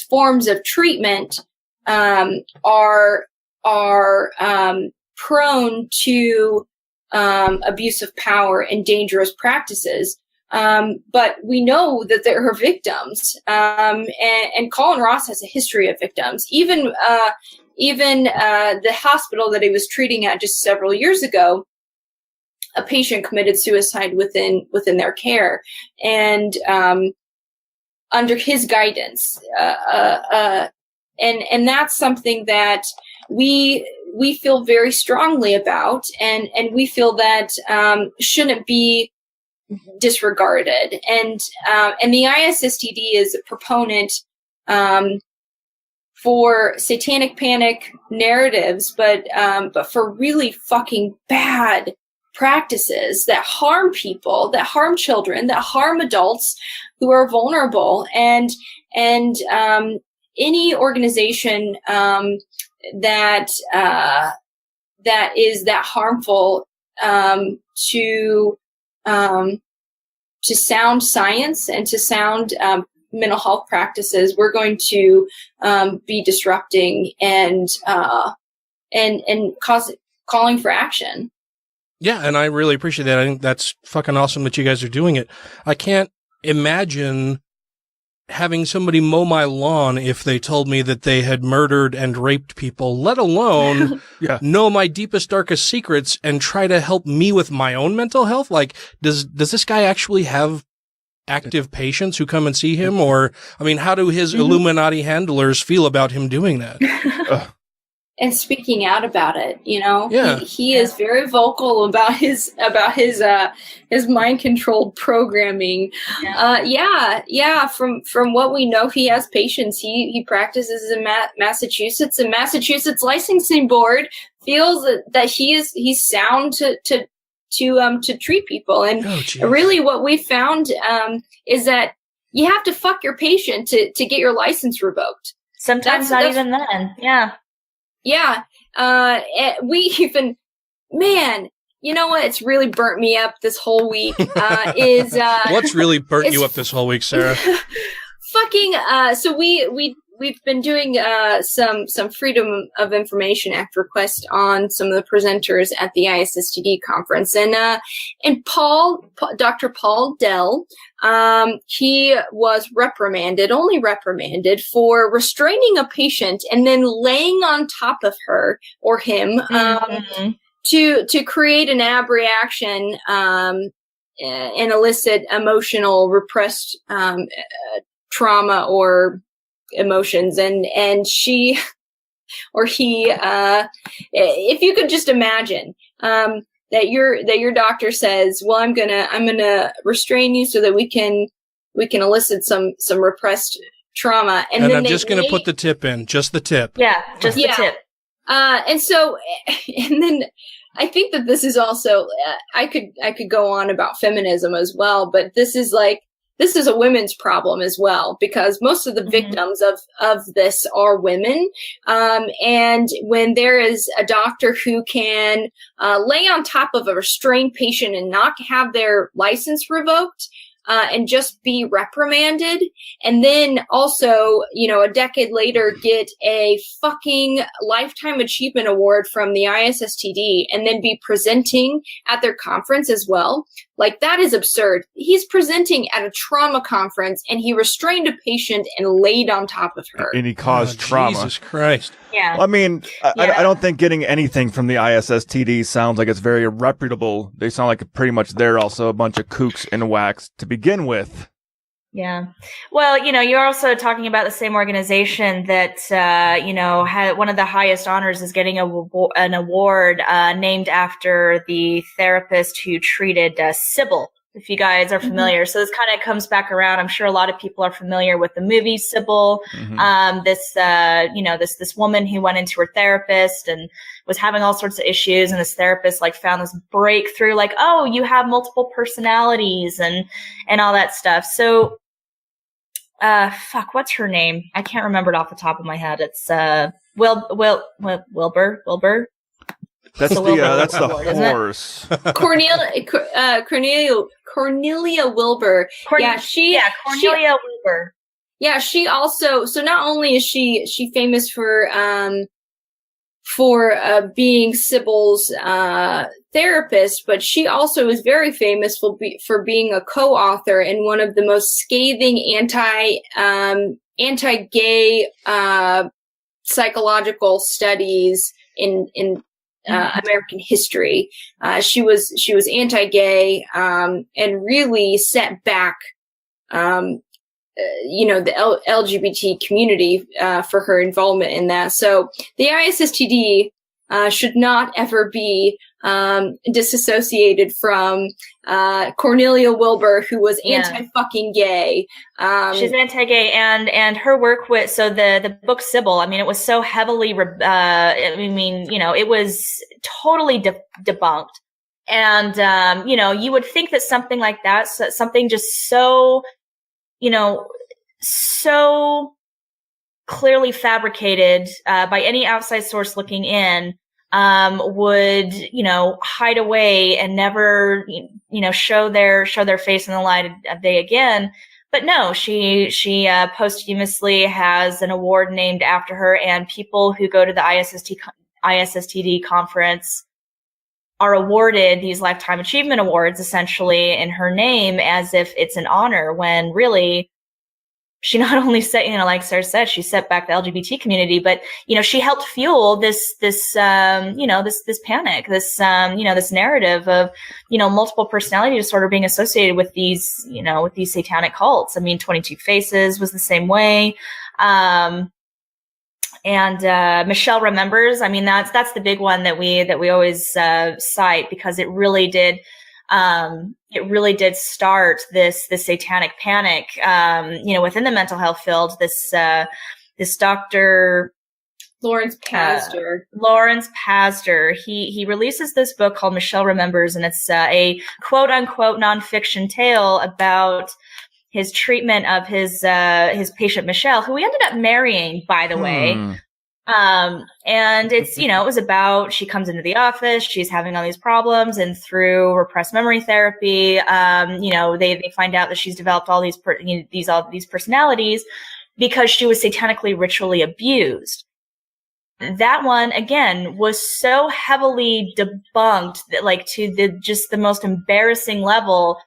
forms of treatment are prone to abuse of power and dangerous practices. But we know that there are victims, and Colin Ross has a history of victims. Even the hospital that he was treating at just several years ago, a patient committed suicide within their care, and under his guidance, and that's something that we feel very strongly about, and we feel that shouldn't be disregarded. And the ISSTD is a proponent for satanic panic narratives, but for really fucking bad practices that harm people, that harm children, that harm adults who are vulnerable, and any organization that is that harmful to sound science and to sound mental health practices, we're going to be disrupting and calling for action. Yeah, and I really appreciate that. I think that's fucking awesome that you guys are doing it. I can't imagine having somebody mow my lawn if they told me that they had murdered and raped people, let alone know my deepest, darkest secrets and try to help me with my own mental health. Like, does this guy actually have active patients who come and see him? Or, I mean, how do his Illuminati handlers feel about him doing that? And speaking out about it, Yeah. he is very vocal about his mind controlled programming. From what we know, he has patients. He practices in Massachusetts, and Massachusetts licensing board feels that he's sound to treat people. And really, what we found is that you have to fuck your patient to get your license revoked. Sometimes not even then. Yeah. Yeah. We even, man, you know what? It's really burnt me up this whole week. What's really burnt you up this whole week, Sarah? Fucking, so we've been doing, some Freedom of Information Act request on some of the presenters at the ISSTD conference. And Dr. Paul Dell, he was only reprimanded for restraining a patient and then laying on top of her or him, to create an abreaction, and elicit emotional repressed, trauma or emotions. And she or he, if you could just imagine, that your doctor says, well, I'm gonna restrain you so that we can elicit some repressed trauma, and then I'm just gonna put the tip in, just the tip. Yeah, just the tip. And then I think that this is also I could go on about feminism as well, but this is a women's problem as well, because most of the victims of this are women. And when there is a doctor who can lay on top of a restrained patient and not have their license revoked, and just be reprimanded, and then also, a decade later get a fucking Lifetime Achievement Award from the ISSTD, and then be presenting at their conference as well. Like, that is absurd. He's presenting at a trauma conference, and he restrained a patient and laid on top of her. And he caused trauma. Jesus Christ. Yeah. Well, I mean, I don't think getting anything from the ISSTD sounds like it's very reputable. They sound like pretty much they're also a bunch of kooks in wax to begin with. Yeah. Well, you're also talking about the same organization that, had one of the highest honors is getting an award named after the therapist who treated Sybil, if you guys are familiar. So this kind of comes back around. I'm sure a lot of people are familiar with the movie Sybil. This woman who went into her therapist and was having all sorts of issues, and this therapist found this breakthrough, oh, you have multiple personalities and all that stuff. So, what's her name? I can't remember it off the top of my head. It's Wilbur. That's that's the horse. Cornelia Wilbur. Cornelia Wilbur. Yeah, she also. So not only is she famous for being Sybil's therapist, but she also is very famous for being a co-author in one of the most scathing anti-gay psychological studies in American history. She was anti-gay and really set back the LGBT community for her involvement in that. So the ISSTD should not ever be disassociated from Cornelia Wilbur, who was anti-fucking gay. She's anti-gay, and her work with the book Sybil. I mean, it was so heavily. It was totally debunked, and you would think that something like that, something just so so clearly fabricated by any outside source looking in, would hide away and never show their face in the light of day again. But no, she posthumously has an award named after her, and people who go to the ISSTD conference are awarded these Lifetime Achievement Awards essentially in her name, as if it's an honor, when really she not only set, like Sarah said, she set back the LGBT community, but, she helped fuel this panic, this narrative of, multiple personality disorder being associated with these, with these satanic cults. I mean, 22 Faces was the same way. And Michelle Remembers. I mean, that's the big one that we always cite, because it really did start this satanic panic within the mental health field. This Dr. Lawrence Pazder. He releases this book called Michelle Remembers, and it's a quote unquote nonfiction tale about his treatment of his patient Michelle, who he ended up marrying, by the way. And it's, it was about, she comes into the office, she's having all these problems, and through repressed memory therapy, they find out that she's developed all these personalities because she was satanically ritually abused. That one, again, was so heavily debunked that, like, to the most embarrassing level.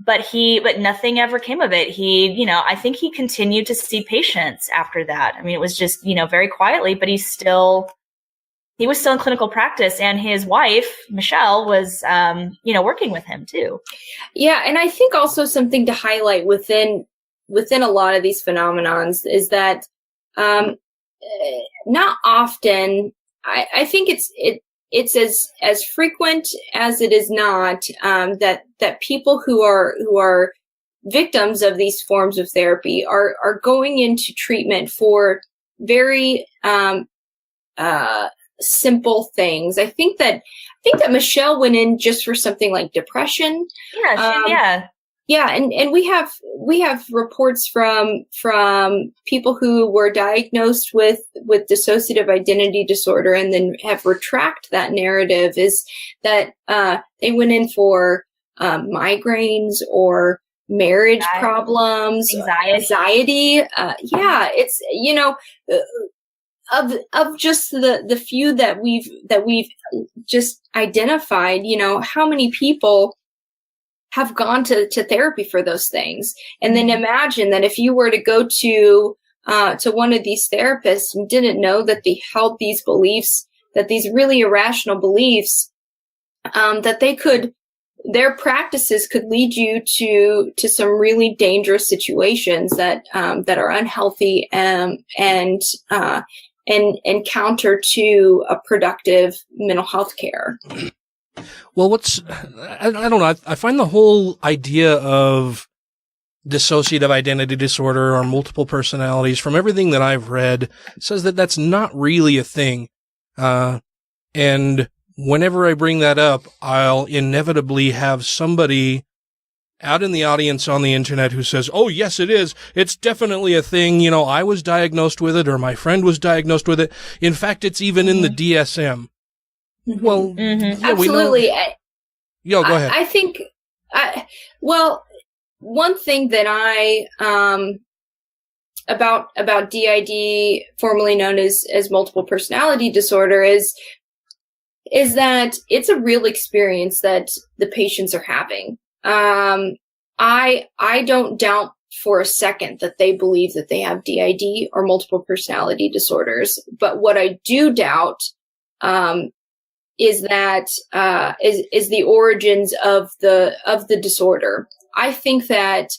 But nothing ever came of it. I think he continued to see patients after that. I mean, it was just, very quietly, but he was still in clinical practice, and his wife, Michelle, was, working with him too. Yeah. And I think also something to highlight within a lot of these phenomenons is that, not often, I think it's as frequent as it is not, that people who are victims of these forms of therapy are going into treatment for very simple things. I think that Michelle went in just for something like depression. Yeah, and we have reports from people who were diagnosed with dissociative identity disorder and then have retracted that narrative, is that they went in for migraines or marriage problems, anxiety. It's of just the few that we've just identified. How many people have gone to therapy for those things. And then imagine that if you were to go to one of these therapists and didn't know that they held these beliefs, that these really irrational beliefs, that their practices could lead you to some really dangerous situations that are unhealthy and counter to a productive mental health care. Well, I don't know. I find the whole idea of dissociative identity disorder or multiple personalities, from everything that I've read, says that that's not really a thing. And whenever I bring that up, I'll inevitably have somebody out in the audience on the internet who says, oh, yes, it is. It's definitely a thing. You know, I was diagnosed with it or my friend was diagnosed with it. In fact, it's even in the DSM. Well, yeah, absolutely. Go ahead. I think, well, one thing that about DID, formerly known as multiple personality disorder, is that it's a real experience that the patients are having. I don't doubt for a second that they believe that they have DID or multiple personality disorders, but what I do doubt is that is the origins of the disorder. I think that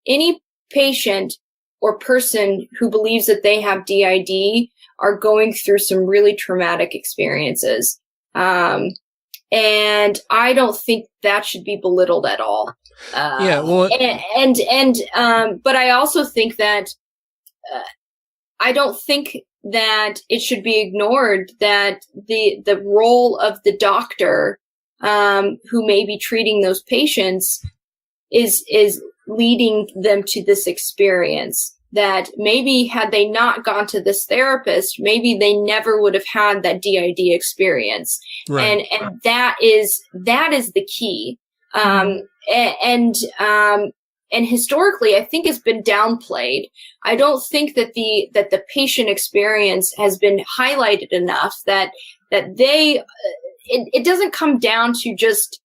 any patient or person who believes that they have DID are going through some really traumatic experiences. And I don't think that should be belittled at all. But I also think that I don't think that it should be ignored that the role of the doctor who may be treating those patients is leading them to this experience. That maybe had they not gone to this therapist, maybe they never would have had that DID experience. Right. And that is the key. And historically, I think it's been downplayed. I don't think that the patient experience has been highlighted enough that it doesn't come down to just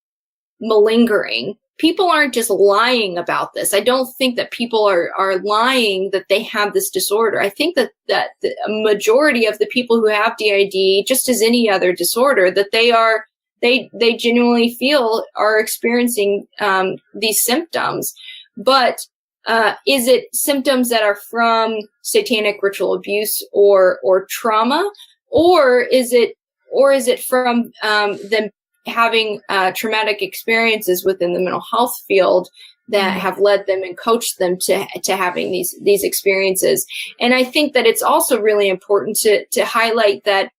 malingering. People aren't just lying about this. I don't think that people are lying that they have this disorder. I think that the majority of the people who have DID, just as any other disorder, that they genuinely feel are experiencing these symptoms. But is it symptoms that are from satanic ritual abuse or trauma, or is it from them having traumatic experiences within the mental health field that have led them and coached them to having these experiences? And I think that it's also really important to highlight that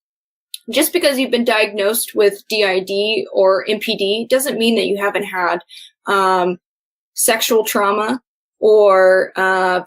just because you've been diagnosed with DID or MPD doesn't mean that you haven't had sexual trauma or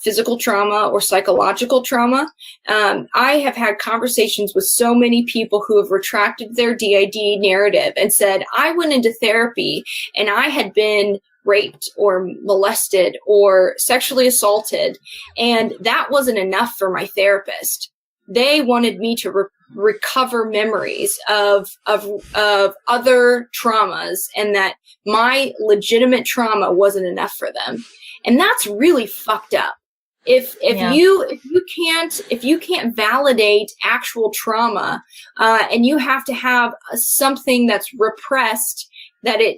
physical trauma or psychological trauma. I have had conversations with so many people who have retracted their DID narrative and said, I went into therapy and I had been raped or molested or sexually assaulted, and that wasn't enough for my therapist. They wanted me to recover memories of other traumas, and that my legitimate trauma wasn't enough for them. And that's really fucked up. If you can't validate actual trauma, and you have to have something that's repressed, that it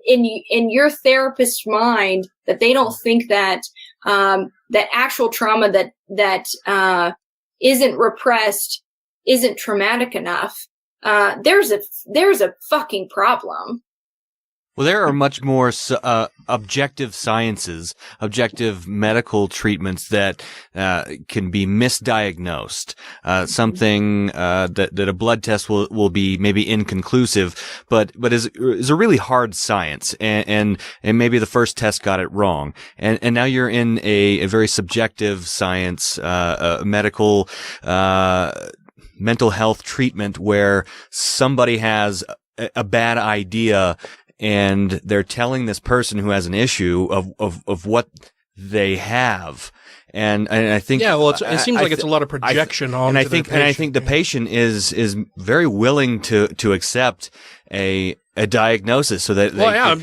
in your therapist's mind, that they don't think that that actual trauma that isn't repressed isn't traumatic enough, there's a fucking problem. Well, there are much more objective sciences, objective medical treatments that can be misdiagnosed. Something that a blood test will be maybe inconclusive, but is a really hard science, and maybe the first test got it wrong, and now you're in a very subjective science, medical mental health treatment where somebody has a bad idea, and they're telling this person who has an issue of what they have. And I think, it seems like it's a lot of projection on. And I think the patient is very willing to accept a diagnosis so that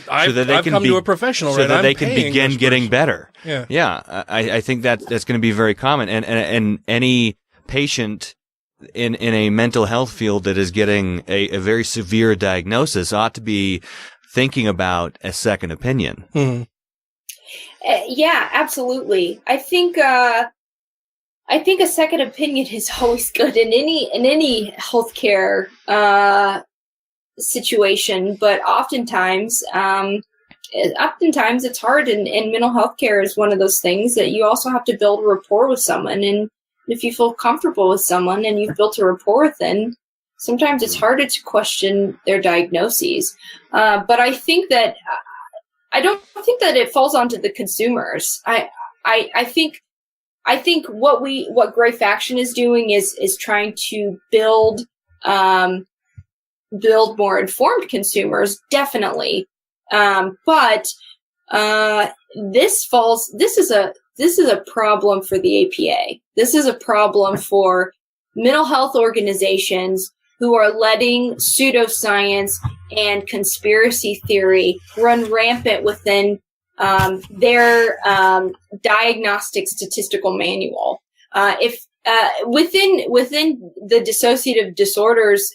I've come to a professional, so that they can begin getting better. I think that's going to be very common. And any patient in a mental health field that is getting a very severe diagnosis ought to be thinking about a second opinion. Mm-hmm. Yeah, absolutely. I think a second opinion is always good in any healthcare situation, but oftentimes it's hard, and mental health care is one of those things that you also have to build a rapport with someone. And if you feel comfortable with someone and you've built a rapport with them, sometimes it's harder to question their diagnoses. But I think that I don't think that it falls onto the consumers. I think what Gray Faction is doing is trying to build more informed consumers, definitely. But this is a problem for the APA. This is a problem for mental health organizations who are letting pseudoscience and conspiracy theory run rampant within their diagnostic statistical manual. If within the dissociative disorders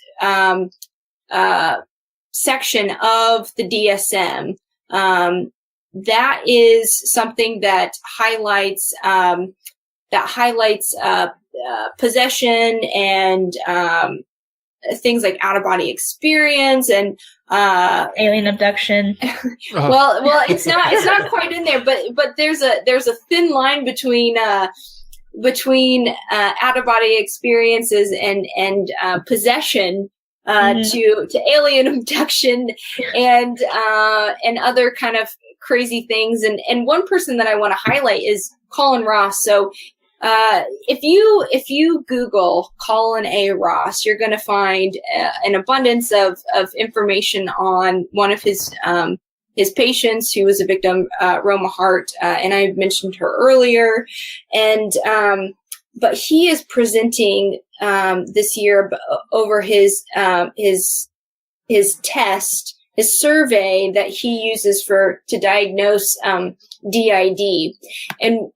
section of the DSM, that is something that highlights possession and things like out-of-body experience and alien abduction. Well, it's not quite in there, but there's a thin line between out-of-body experiences and possession to alien abduction and other kind of crazy things. And one person that I want to highlight is Colin Ross. So if you Google Colin A. Ross, you're going to find an abundance of information on one of his patients who was a victim, Roma Hart, and I mentioned her earlier. And but he is presenting this year over his test, his survey that he uses to diagnose DID, and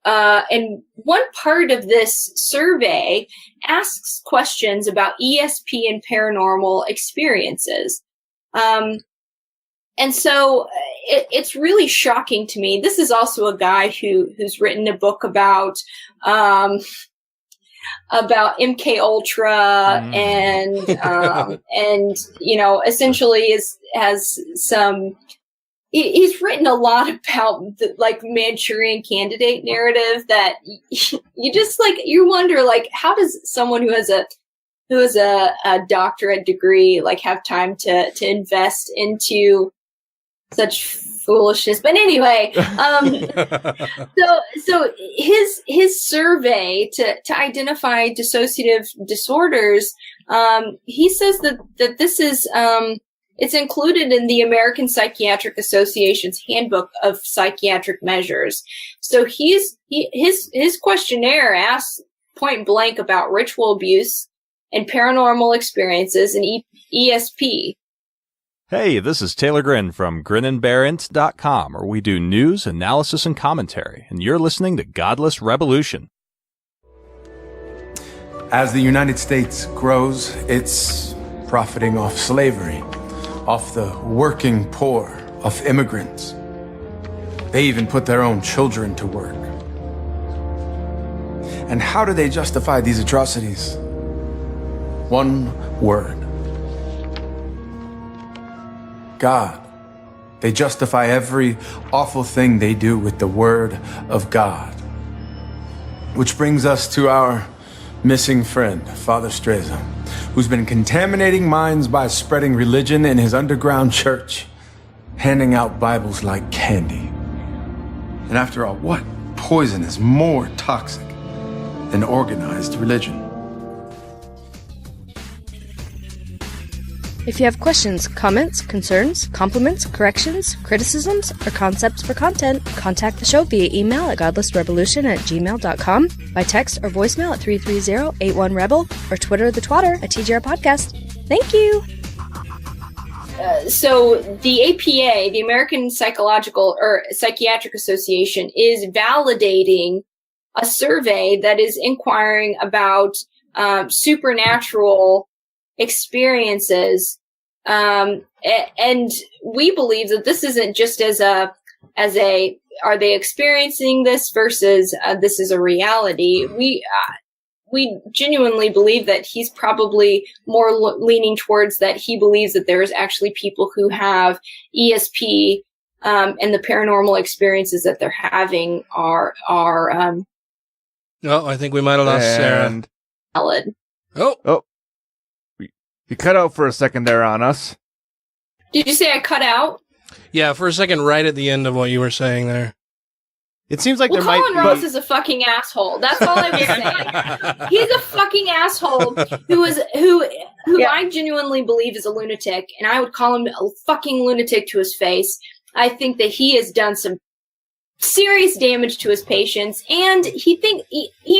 one part of this survey asks questions about ESP and paranormal experiences, and so it's really shocking to me. This is also a guy who's written a book about MK Ultra and essentially has some. He's written a lot about the Manchurian Candidate narrative that you just you wonder how does someone who has a doctorate degree have time to invest into such foolishness. But anyway, so his survey to identify dissociative disorders, he says that this is it's included in the American Psychiatric Association's Handbook of Psychiatric Measures. So his questionnaire asks point blank about ritual abuse and paranormal experiences and ESP. Hey, this is Taylor Grin from grinandbearint.com, where we do news, analysis, and commentary, and you're listening to Godless Rebelution. As the United States grows, it's profiting off slavery, off the working poor, of immigrants. They even put their own children to work. And how do they justify these atrocities? One word. God. They justify every awful thing they do with the word of God. Which brings us to our missing friend, Father Streza, who's been contaminating minds by spreading religion in his underground church, handing out Bibles like candy. And after all, what poison is more toxic than organized religion? If you have questions, comments, concerns, compliments, corrections, criticisms, or concepts for content, contact the show via email at godlessrebelution@gmail.com, by text or voicemail at 330-81-REBEL, or Twitter the twatter at TGR Podcast. Thank you! So the APA, the American Psychiatric Association, is validating a survey that is inquiring about supernatural experiences, and we believe that this isn't just as a are they experiencing this versus this is a reality. We genuinely believe that he's probably more leaning towards that he believes that there's actually people who have ESP, and the paranormal experiences that they're having are I think we might have lost Sarah. Valid. Oh. You cut out for a second there on us. Did you say I cut out? Yeah, for a second, right at the end of what you were saying there. It seems like Colin Ross is a fucking asshole. That's all I was saying. He's a fucking asshole who I genuinely believe is a lunatic, and I would call him a fucking lunatic to his face. I think that he has done some serious damage to his patients, and he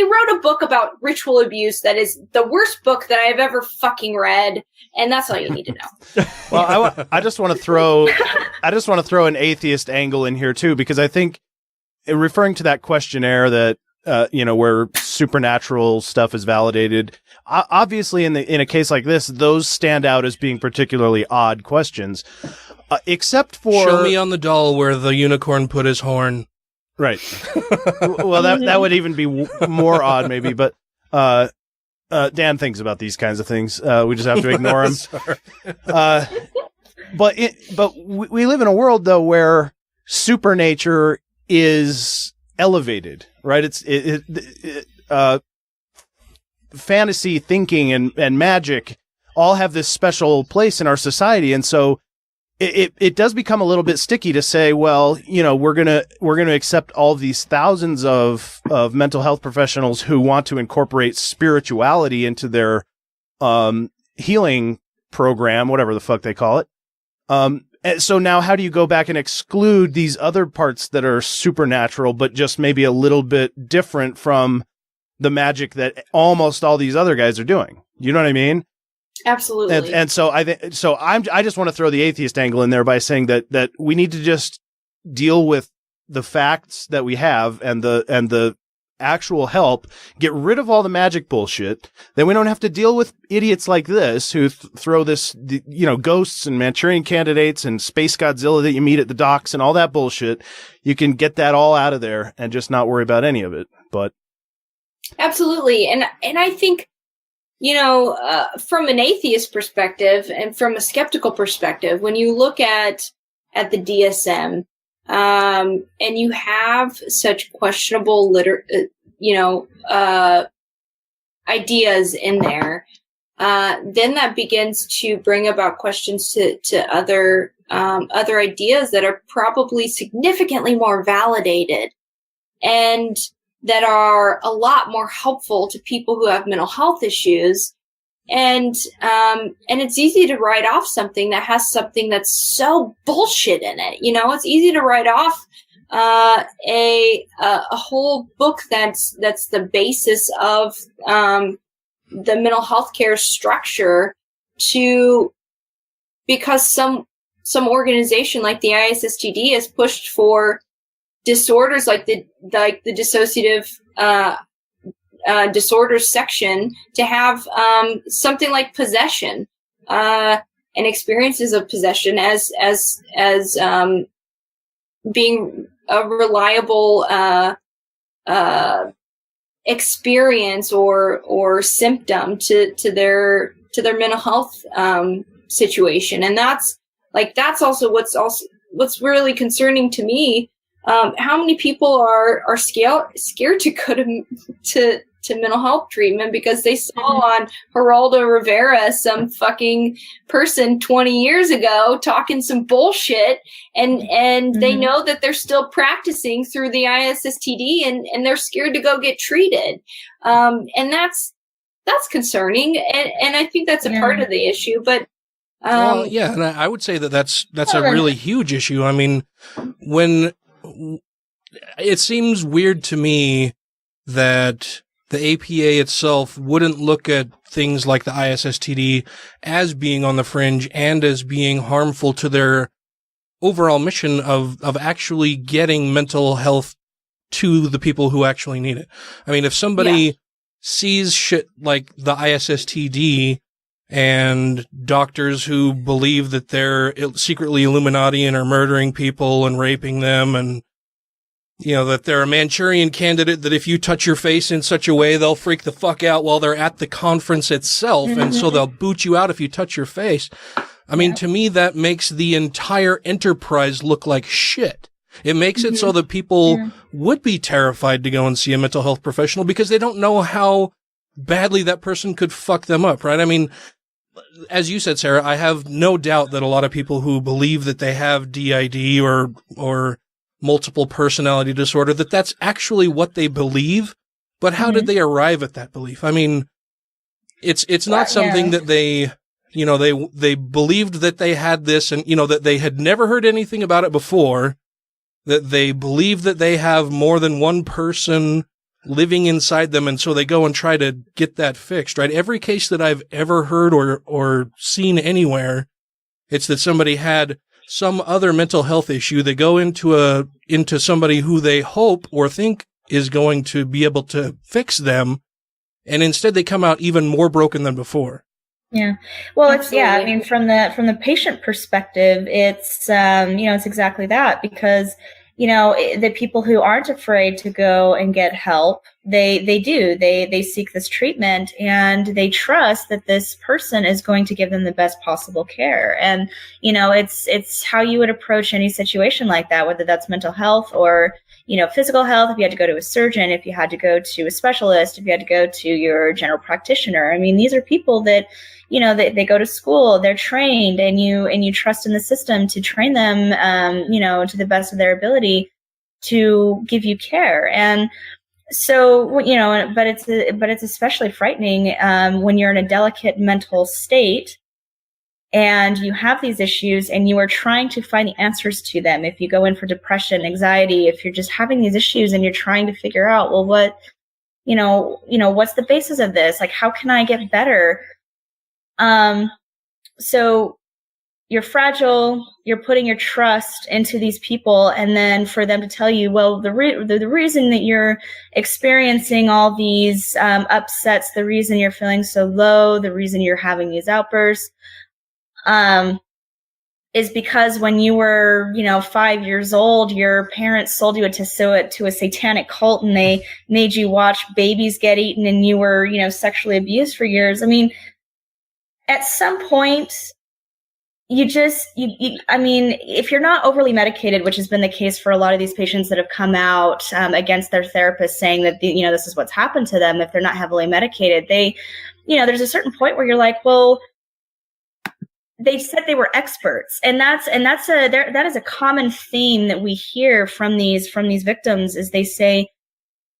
wrote a book about ritual abuse that is the worst book that I've ever fucking read, and that's all you need to know. Well, I just want to throw an atheist angle in here too, because I think, referring to that questionnaire that where supernatural stuff is validated, obviously in a case like this, those stand out as being particularly odd questions. Except for, show me on the doll where the unicorn put his horn. Right. Well, that would even be more odd, maybe. But Dan thinks about these kinds of things. We just have to ignore him. But we live in a world though where supernature is elevated, right? It's fantasy thinking and magic all have this special place in our society, and so it does become a little bit sticky to say, well, we're gonna accept all of these thousands of mental health professionals who want to incorporate spirituality into their healing program, whatever the fuck they call it. And so now how do you go back and exclude these other parts that are supernatural, but just maybe a little bit different from the magic that almost all these other guys are doing? You know what I mean? Absolutely. And so I just want to throw the atheist angle in there by saying that we need to just deal with the facts that we have and the actual help, get rid of all the magic bullshit. Then we don't have to deal with idiots like this who throw this, ghosts and Manchurian candidates and Space Godzilla that you meet at the docks and all that bullshit. You can get that all out of there and just not worry about any of it. But absolutely. And I think, from an atheist perspective and from a skeptical perspective, when you look at the DSM, and you have such questionable ideas in there, then that begins to bring about questions to other ideas that are probably significantly more validated and that are a lot more helpful to people who have mental health issues. And it's easy to write off something that has something that's so bullshit in it. It's easy to write off a whole book that's the basis of the mental health care structure because some organization like the ISSTD has pushed for disorders like the dissociative disorders section to have something like possession and experiences of possession as being a reliable experience or symptom to their mental health situation. And that's also what's really concerning to me. How many people are scared to go to mental health treatment because they saw on Geraldo Rivera some fucking person 20 years ago talking some bullshit and they know that they're still practicing through the ISSTD and they're scared to go get treated. And that's concerning. And I think that's a part of the issue, but and I would say that's a really huge issue. I mean, when it seems weird to me that the APA itself wouldn't look at things like the ISSTD as being on the fringe and as being harmful to their overall mission of actually getting mental health to the people who actually need it. I mean, if somebody sees shit like the ISSTD and doctors who believe that they're secretly Illuminati and are murdering people and raping them and that they're a Manchurian candidate, that if you touch your face in such a way, they'll freak the fuck out while they're at the conference itself. And so they'll boot you out if you touch your face. I mean, to me, that makes the entire enterprise look like shit. It makes it so that people would be terrified to go and see a mental health professional because they don't know how badly that person could fuck them up, right? I mean, as you said, Sarah, I have no doubt that a lot of people who believe that they have DID or multiple personality disorder, that's actually what they believe. But how did they arrive at that belief? I mean, it's not something that they believed that they had this, and, that they had never heard anything about it before, that they believe that they have more than one person living inside them, and so they go and try to get that fixed, right? Every case that I've ever heard or seen anywhere, it's that somebody had some other mental health issue. They go into somebody who they hope or think is going to be able to fix them, and instead they come out even more broken than before. Yeah. Well, I mean, from the patient perspective, it's exactly that, because the people who aren't afraid to go and get help, they seek this treatment, and they trust that this person is going to give them the best possible care. And, it's how you would approach any situation like that, whether that's mental health or, physical health. If you had to go to a surgeon, if you had to go to a specialist, if you had to go to your general practitioner. I mean, these are people that, they go to school, they're trained, and you trust in the system to train them, to the best of their ability to give you care. And so, but it's especially frightening when you're in a delicate mental state and you have these issues and you are trying to find the answers to them. If you go in for depression, anxiety, if you're just having these issues and you're trying to figure out, well, what, what's the basis of this? Like, how can I get better? So you're fragile, you're putting your trust into these people, and then for them to tell you, well, the reason that you're experiencing all these upsets, the reason you're feeling so low, the reason you're having these outbursts, is because when you were, 5 years old, your parents sold you to a satanic cult, and they made you watch babies get eaten, and you were, sexually abused for years. I mean, at some point, if you're not overly medicated, which has been the case for a lot of these patients that have come out against their therapist saying that, this is what's happened to them, if they're not heavily medicated, there's a certain point where you're like, well, they said they were experts. And that is a common theme that we hear from these victims, is they said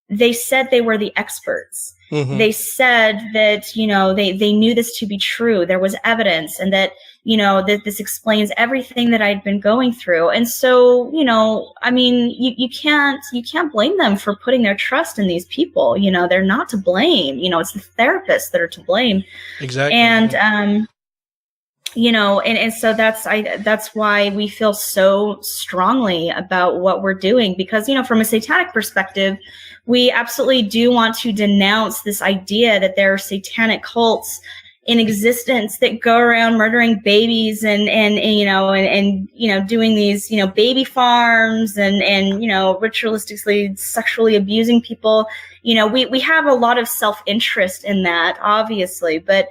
they were the experts. Mm-hmm. They said that, they knew this to be true. There was evidence, and that, that this explains everything that I'd been going through. And so, you can't blame them for putting their trust in these people. They're not to blame. It's the therapists that are to blame. Exactly. And, and so that's why we feel so strongly about what we're doing, because, from a satanic perspective, we absolutely do want to denounce this idea that there are satanic cults in existence that go around murdering babies and doing these, baby farms and ritualistically sexually abusing people. We have a lot of self-interest in that, obviously, but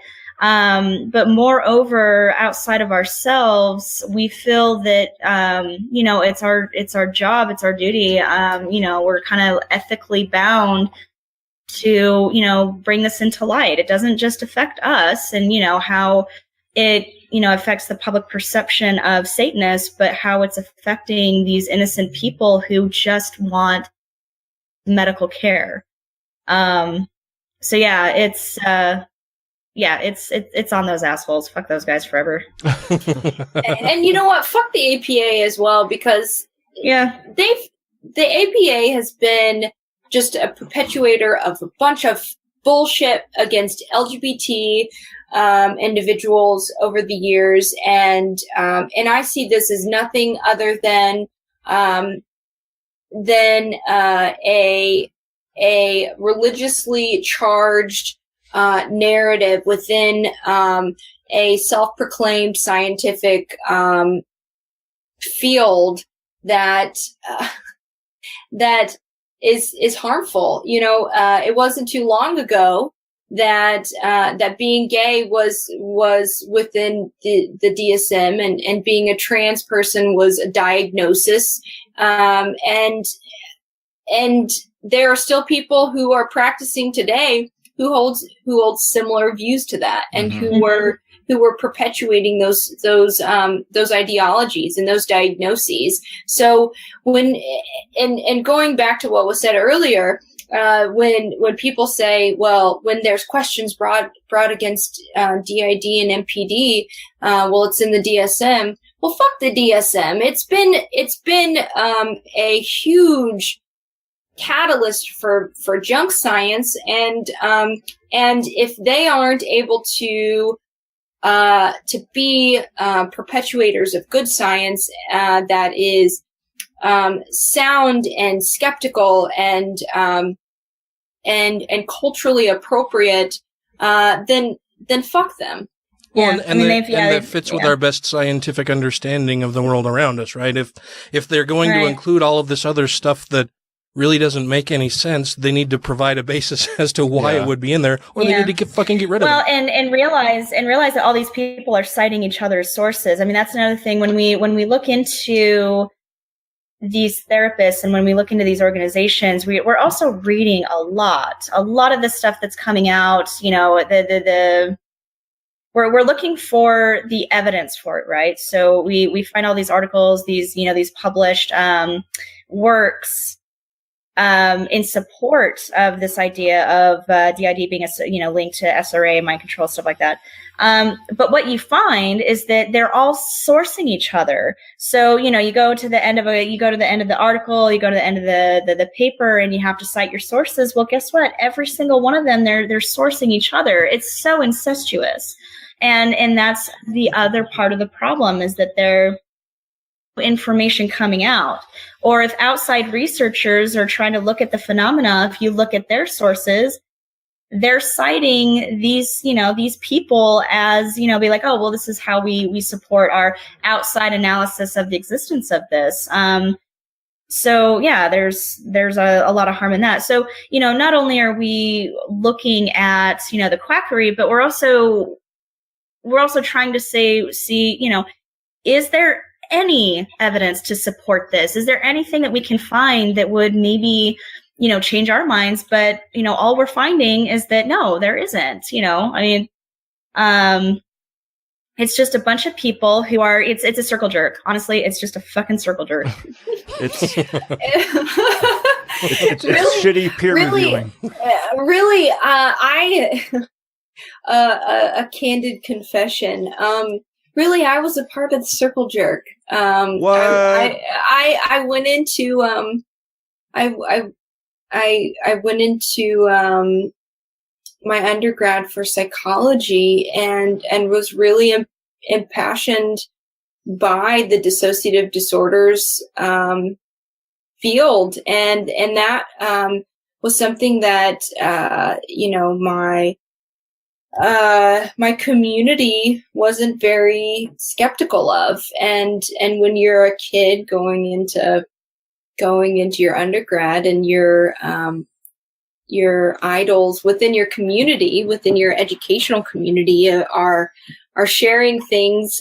moreover, outside of ourselves, we feel that, it's our job, it's our duty. We're kind of ethically bound to, bring this into light. It doesn't just affect us and, how it, affects the public perception of Satanists, but how it's affecting these innocent people who just want medical care. So yeah, it's on those assholes. Fuck those guys forever. and you know what? Fuck the APA as well, because the APA has been just a perpetuator of a bunch of bullshit against LGBT individuals over the years, and I see this as nothing other than a religiously charged narrative within a self-proclaimed scientific field that is harmful. It wasn't too long ago that being gay was within the DSM, and being a trans person was a diagnosis, and there are still people who are practicing today holds similar views to that, and who were perpetuating those ideologies and those diagnoses. So when and going back to what was said earlier, when people say, well, when there's questions brought against DID and MPD, well, it's in the DSM. Well, fuck the DSM. It's been a huge catalyst for junk science, and if they aren't able to be perpetuators of good science that is sound and skeptical and culturally appropriate, then fuck them. Well, that fits with our best scientific understanding of the world around us, right? If they're going to include all of this other stuff that really doesn't make any sense, they need to provide a basis as to why it would be in there, or they need to fucking get rid of it. Well, and realize that all these people are citing each other's sources. I mean, that's another thing when we look into these therapists and when we look into these organizations, we're also reading a lot of the stuff that's coming out. You know, we're looking for the evidence for it, right? So we find all these articles, these published works in support of this idea of DID being linked to SRA, mind control, stuff like that. But what you find is that they're all sourcing each other. So you go to the end of the article, you go to the end of the paper, and you have to cite your sources. Well, guess what? Every single one of them, they're sourcing each other. It's so incestuous, and that's the other part of the problem, is that they're information coming out. Or if outside researchers are trying to look at the phenomena, if you look at their sources, they're citing these people as, be like, oh, well, this is how we support our outside analysis of the existence of this. So yeah, there's a lot of harm in that. So, not only are we looking at, the quackery, but we're also trying to see, is there any evidence to support this? Is there anything that we can find that would maybe, change our minds? But, all we're finding is that no, there isn't, it's just a bunch of people who are, it's a circle jerk. Honestly, it's just a fucking circle jerk. It's shitty peer reviewing. Really, a candid confession. Really, I was a part of the circle jerk. What? I went into I went into my undergrad for psychology and was really impassioned by the dissociative disorders field, and that was something that my community wasn't very skeptical of, and when you're a kid going into your undergrad, and your idols within your community, within your educational community, are sharing things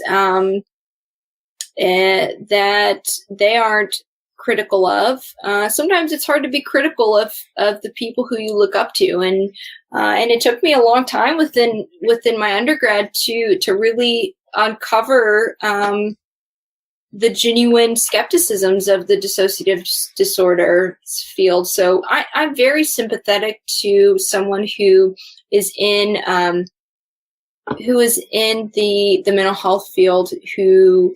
that they aren't critical of. Sometimes it's hard to be critical of the people who you look up to, and it took me a long time within my undergrad to really uncover the genuine skepticisms of the dissociative disorder field. So I'm very sympathetic to someone who is in the mental health field who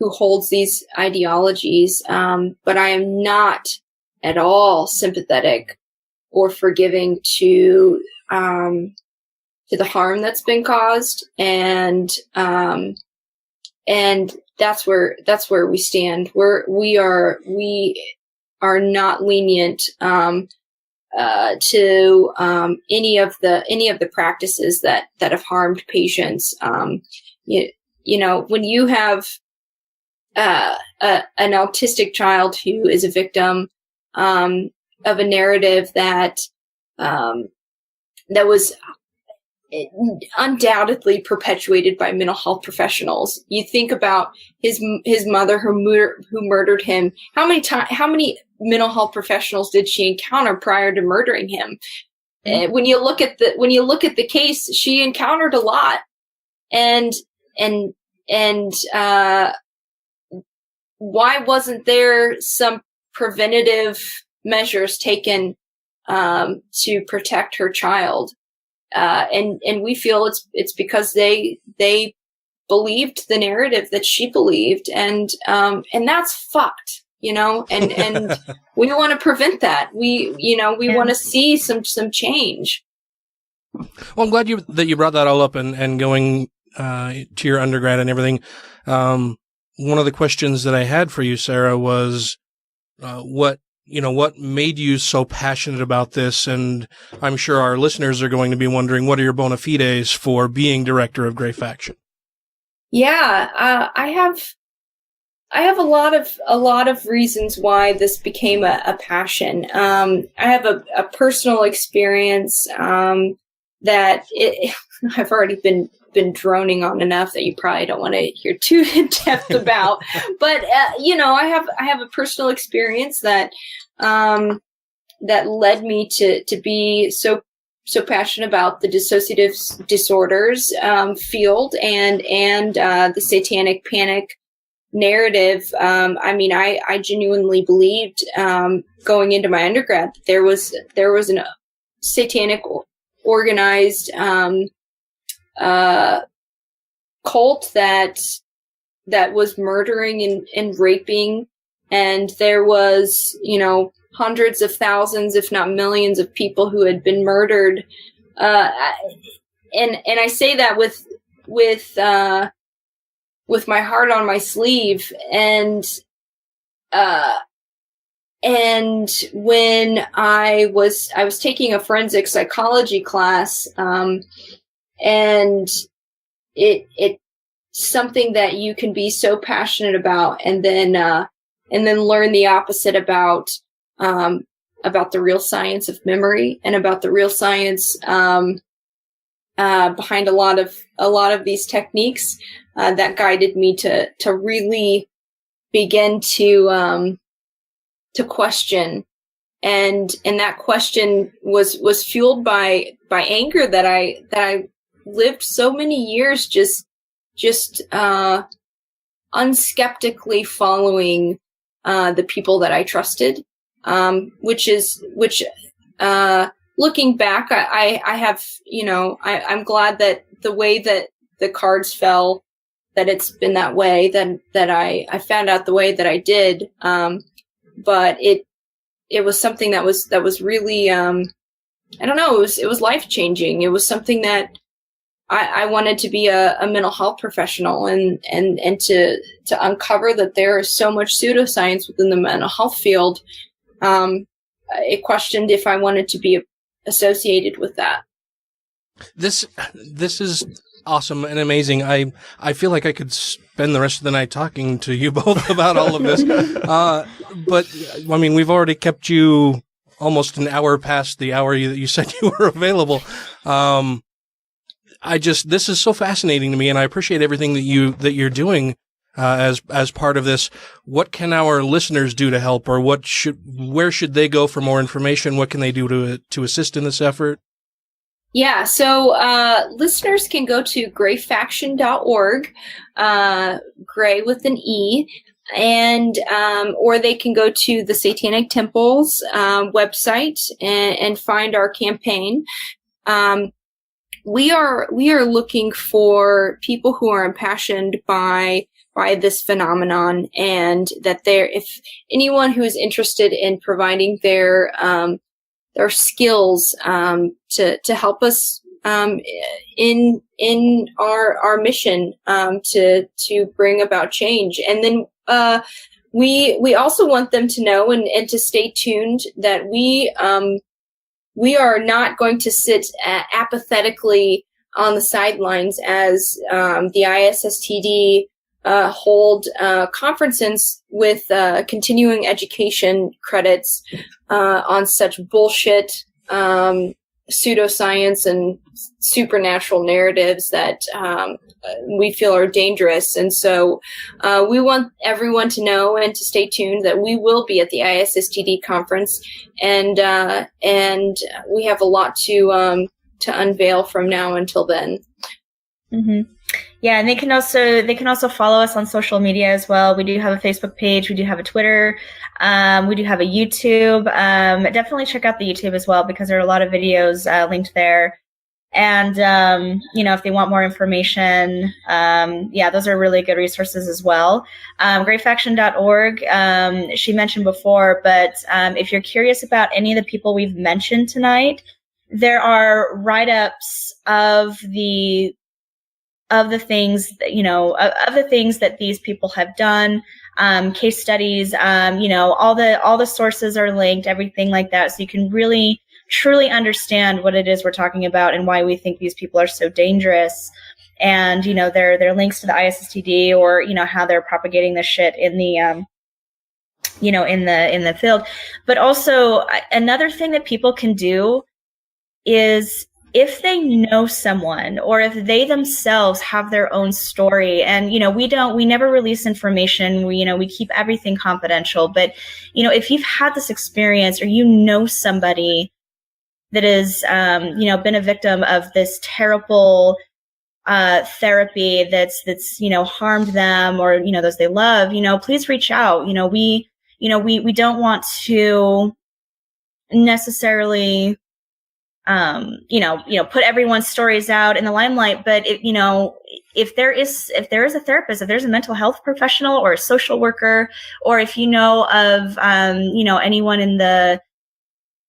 holds these ideologies, but I am not at all sympathetic or forgiving to the harm that's been caused, and that's where we stand. We are not lenient to any of the practices that have harmed patients. When you have an autistic child who is a victim of a narrative that was undoubtedly perpetuated by mental health professionals. You think about his mother who murdered him. How many mental health professionals did she encounter prior to murdering him? when you look at the case, she encountered a lot, and why wasn't there some preventative measures taken to protect her child? And we feel it's because they believed the narrative that she believed, and that's fucked, and we want to prevent that. We want to see some change. Well, I'm glad that you brought that all up and going to your undergrad and everything. One of the questions that I had for you, Sarah, was what made you so passionate about this? And I'm sure our listeners are going to be wondering, what are your bona fides for being director of Grey Faction? Yeah, I have a lot of reasons why this became a passion. I have a personal experience that I've already been droning on enough that you probably don't want to hear too in depth about. But I have a personal experience that led me to be so passionate about the dissociative disorders field and the satanic panic narrative. I genuinely believed going into my undergrad that there was an satanic organized cult that was murdering and raping, and there was hundreds of thousands, if not millions, of people who had been murdered. And I say that with my heart on my sleeve. And when I was taking a forensic psychology class, and it's something that you can be so passionate about, and then learn the opposite about the real science of memory and about the real science behind a lot of these techniques, that guided me to really begin to question, and that question was fueled by anger that I lived so many years just unskeptically following the people that I trusted. Which looking back, I have, I'm glad that the way that the cards fell, that it's been that way, that I found out the way that I did. But it was something that was really, I don't know, it was life changing. It was something that I wanted to be a mental health professional and to uncover that there is so much pseudoscience within the mental health field. It questioned if I wanted to be associated with that. This is awesome and amazing. I feel like I could spend the rest of the night talking to you both about all of this. But I mean, we've already kept you almost an hour past the hour that you said you were available. This is so fascinating to me, and I appreciate everything that you're doing as part of this. What can our listeners do to help, or where should they go for more information? What can they do to assist in this effort? Yeah, so listeners can go to greyfaction.org, Grey with an E, and or they can go to the Satanic Temple's website and find our campaign. We are looking for people who are impassioned by this phenomenon, and that if anyone who is interested in providing their skills to help us in our mission to bring about change. And then we also want them to know and to stay tuned that we are not going to sit apathetically on the sidelines as the ISSTD hold conferences with continuing education credits on such bullshit pseudoscience and supernatural narratives that we feel are dangerous. And so we want everyone to know and to stay tuned that we will be at the ISSTD conference, and we have a lot to unveil from now until then. Mm-hmm. Yeah, and they can also follow us on social media as well. We do have a Facebook page. We do have a Twitter. We do have a YouTube. Definitely check out the YouTube as well, because there are a lot of videos linked there. And, if they want more information, those are really good resources as well. Greyfaction.org, she mentioned before, but if you're curious about any of the people we've mentioned tonight, there are write-ups of the things that these people have done, case studies, all the sources are linked, everything like that. So you can really truly understand what it is we're talking about and why we think these people are so dangerous. And, there are links to the ISSTD, or, how they're propagating this shit in the, in the field. But also another thing that people can do is, if they know someone, or if they themselves have their own story, and, we never release information, we keep everything confidential. But, if you've had this experience, or somebody that has, been a victim of this terrible therapy that's harmed them, or, those they love, please reach out. We don't want to necessarily, put everyone's stories out in the limelight. But if there is a therapist, if there's a mental health professional or a social worker, or if you know of, anyone in the,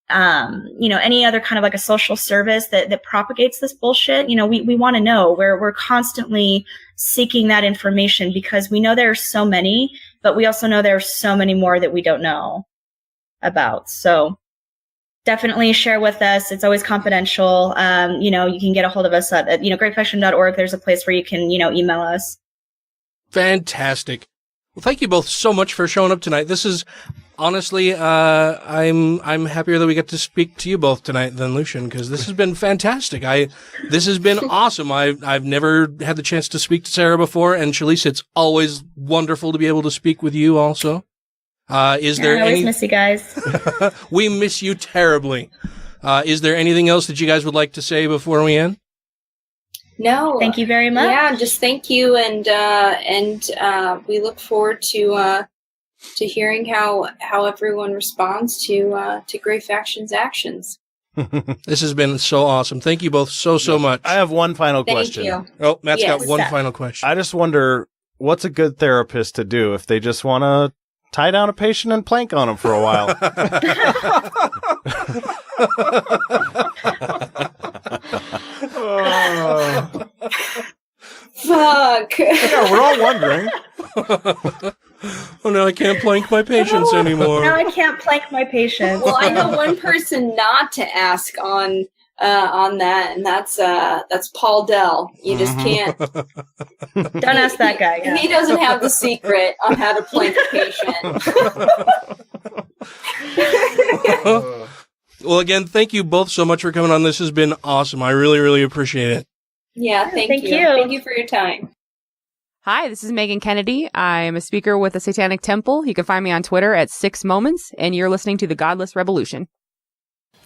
any other kind of like a social service that propagates this bullshit, we want to know. We're constantly seeking that information, because we know there are so many, but we also know there are so many more that we don't know about. So definitely share with us. It's always confidential. You can get a hold of us at greyfaction.org. There's a place where you can, email us. Fantastic. Well, thank you both so much for showing up tonight. This is honestly, I'm happier that we get to speak to you both tonight than Lucien, because this has been fantastic. This has been awesome. I've never had the chance to speak to Sarah before, and Chalice, it's always wonderful to be able to speak with you also. I always miss you guys. We miss you terribly. Is there anything else that you guys would like to say before we end? No. Thank you very much. Yeah, just thank you, and we look forward to hearing how everyone responds to Grey Faction's actions. This has been so awesome. Thank you both so much. I have one final question. Thank you. Oh, Matt's got one final question. I just wonder, what's a good therapist to do if they just want to tie down a patient and plank on him for a while? Fuck. Yeah, we're all wondering. Oh, no, I can't plank my patients anymore. Now I can't plank my patients. Well, I know one person not to ask on that, and that's Paul Dell. You just can't. Don't ask that guy. Yeah. He doesn't have the secret on how to plank a patient. Well, again, thank you both so much for coming on. This has been awesome. I really, really appreciate it. Yeah, thank you. Thank you for your time. Hi, this is Megan Kennedy. I'm a speaker with the Satanic Temple. You can find me on Twitter at 6 Moments, and you're listening to the Godless Rebelution.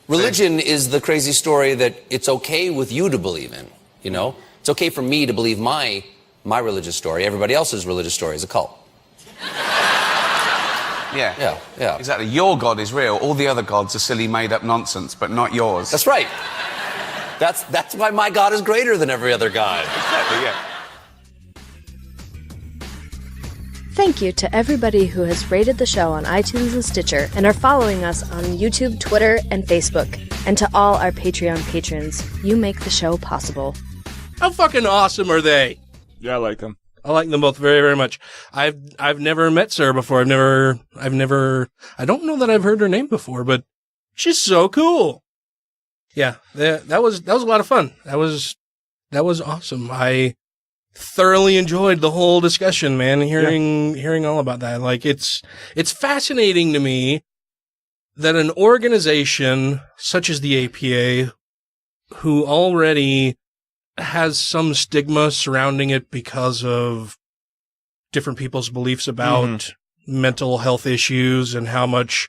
Religion is the crazy story that it's okay with you to believe in, It's okay for me to believe my religious story. Everybody else's religious story is a cult. Yeah. Exactly. Your God is real. All the other gods are silly, made-up nonsense, but not yours. That's right. That's why my God is greater than every other God. Exactly, yeah. Thank you to everybody who has rated the show on iTunes and Stitcher and are following us on YouTube, Twitter, and Facebook. And to all our Patreon patrons, you make the show possible. How fucking awesome are they? Yeah, I like them. I like them both very, very much. I've never met Sarah before. I don't know that I've heard her name before, but she's so cool. Yeah, that was a lot of fun. That was awesome. I thoroughly enjoyed the whole discussion, man. Hearing all about that. Like, it's fascinating to me that an organization such as the APA, who already has some stigma surrounding it because of different people's beliefs about mental health issues and how much,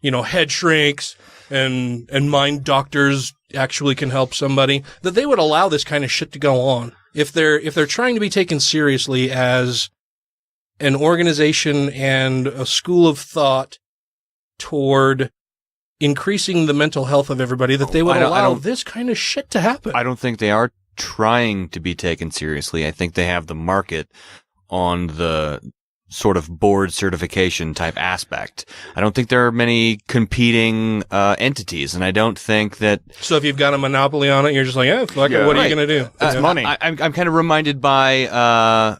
head shrinks and mind doctors actually can help somebody, that they would allow this kind of shit to go on. If they're trying to be taken seriously as an organization and a school of thought toward increasing the mental health of everybody, that they would allow this kind of shit to happen. I don't think they are trying to be taken seriously. I think they have the market on the sort of board certification type aspect. I don't think there are many competing entities, and I don't think that... So if you've got a monopoly on it, you're just like, fuck it, what are you going to do? It's money. I'm kind of reminded by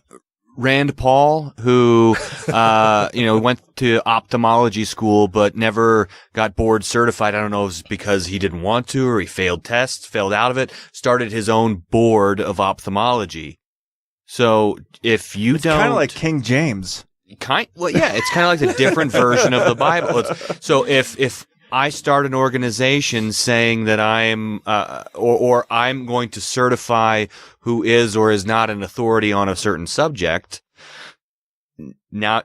Rand Paul, who went to ophthalmology school but never got board certified. I don't know if it's because he didn't want to or he failed tests, failed out of it, started his own board of ophthalmology. So if you don't... It's kind of like King James. It's kind of like a different version of the Bible. So if I start an organization saying that I'm, or I'm going to certify who is or is not an authority on a certain subject, now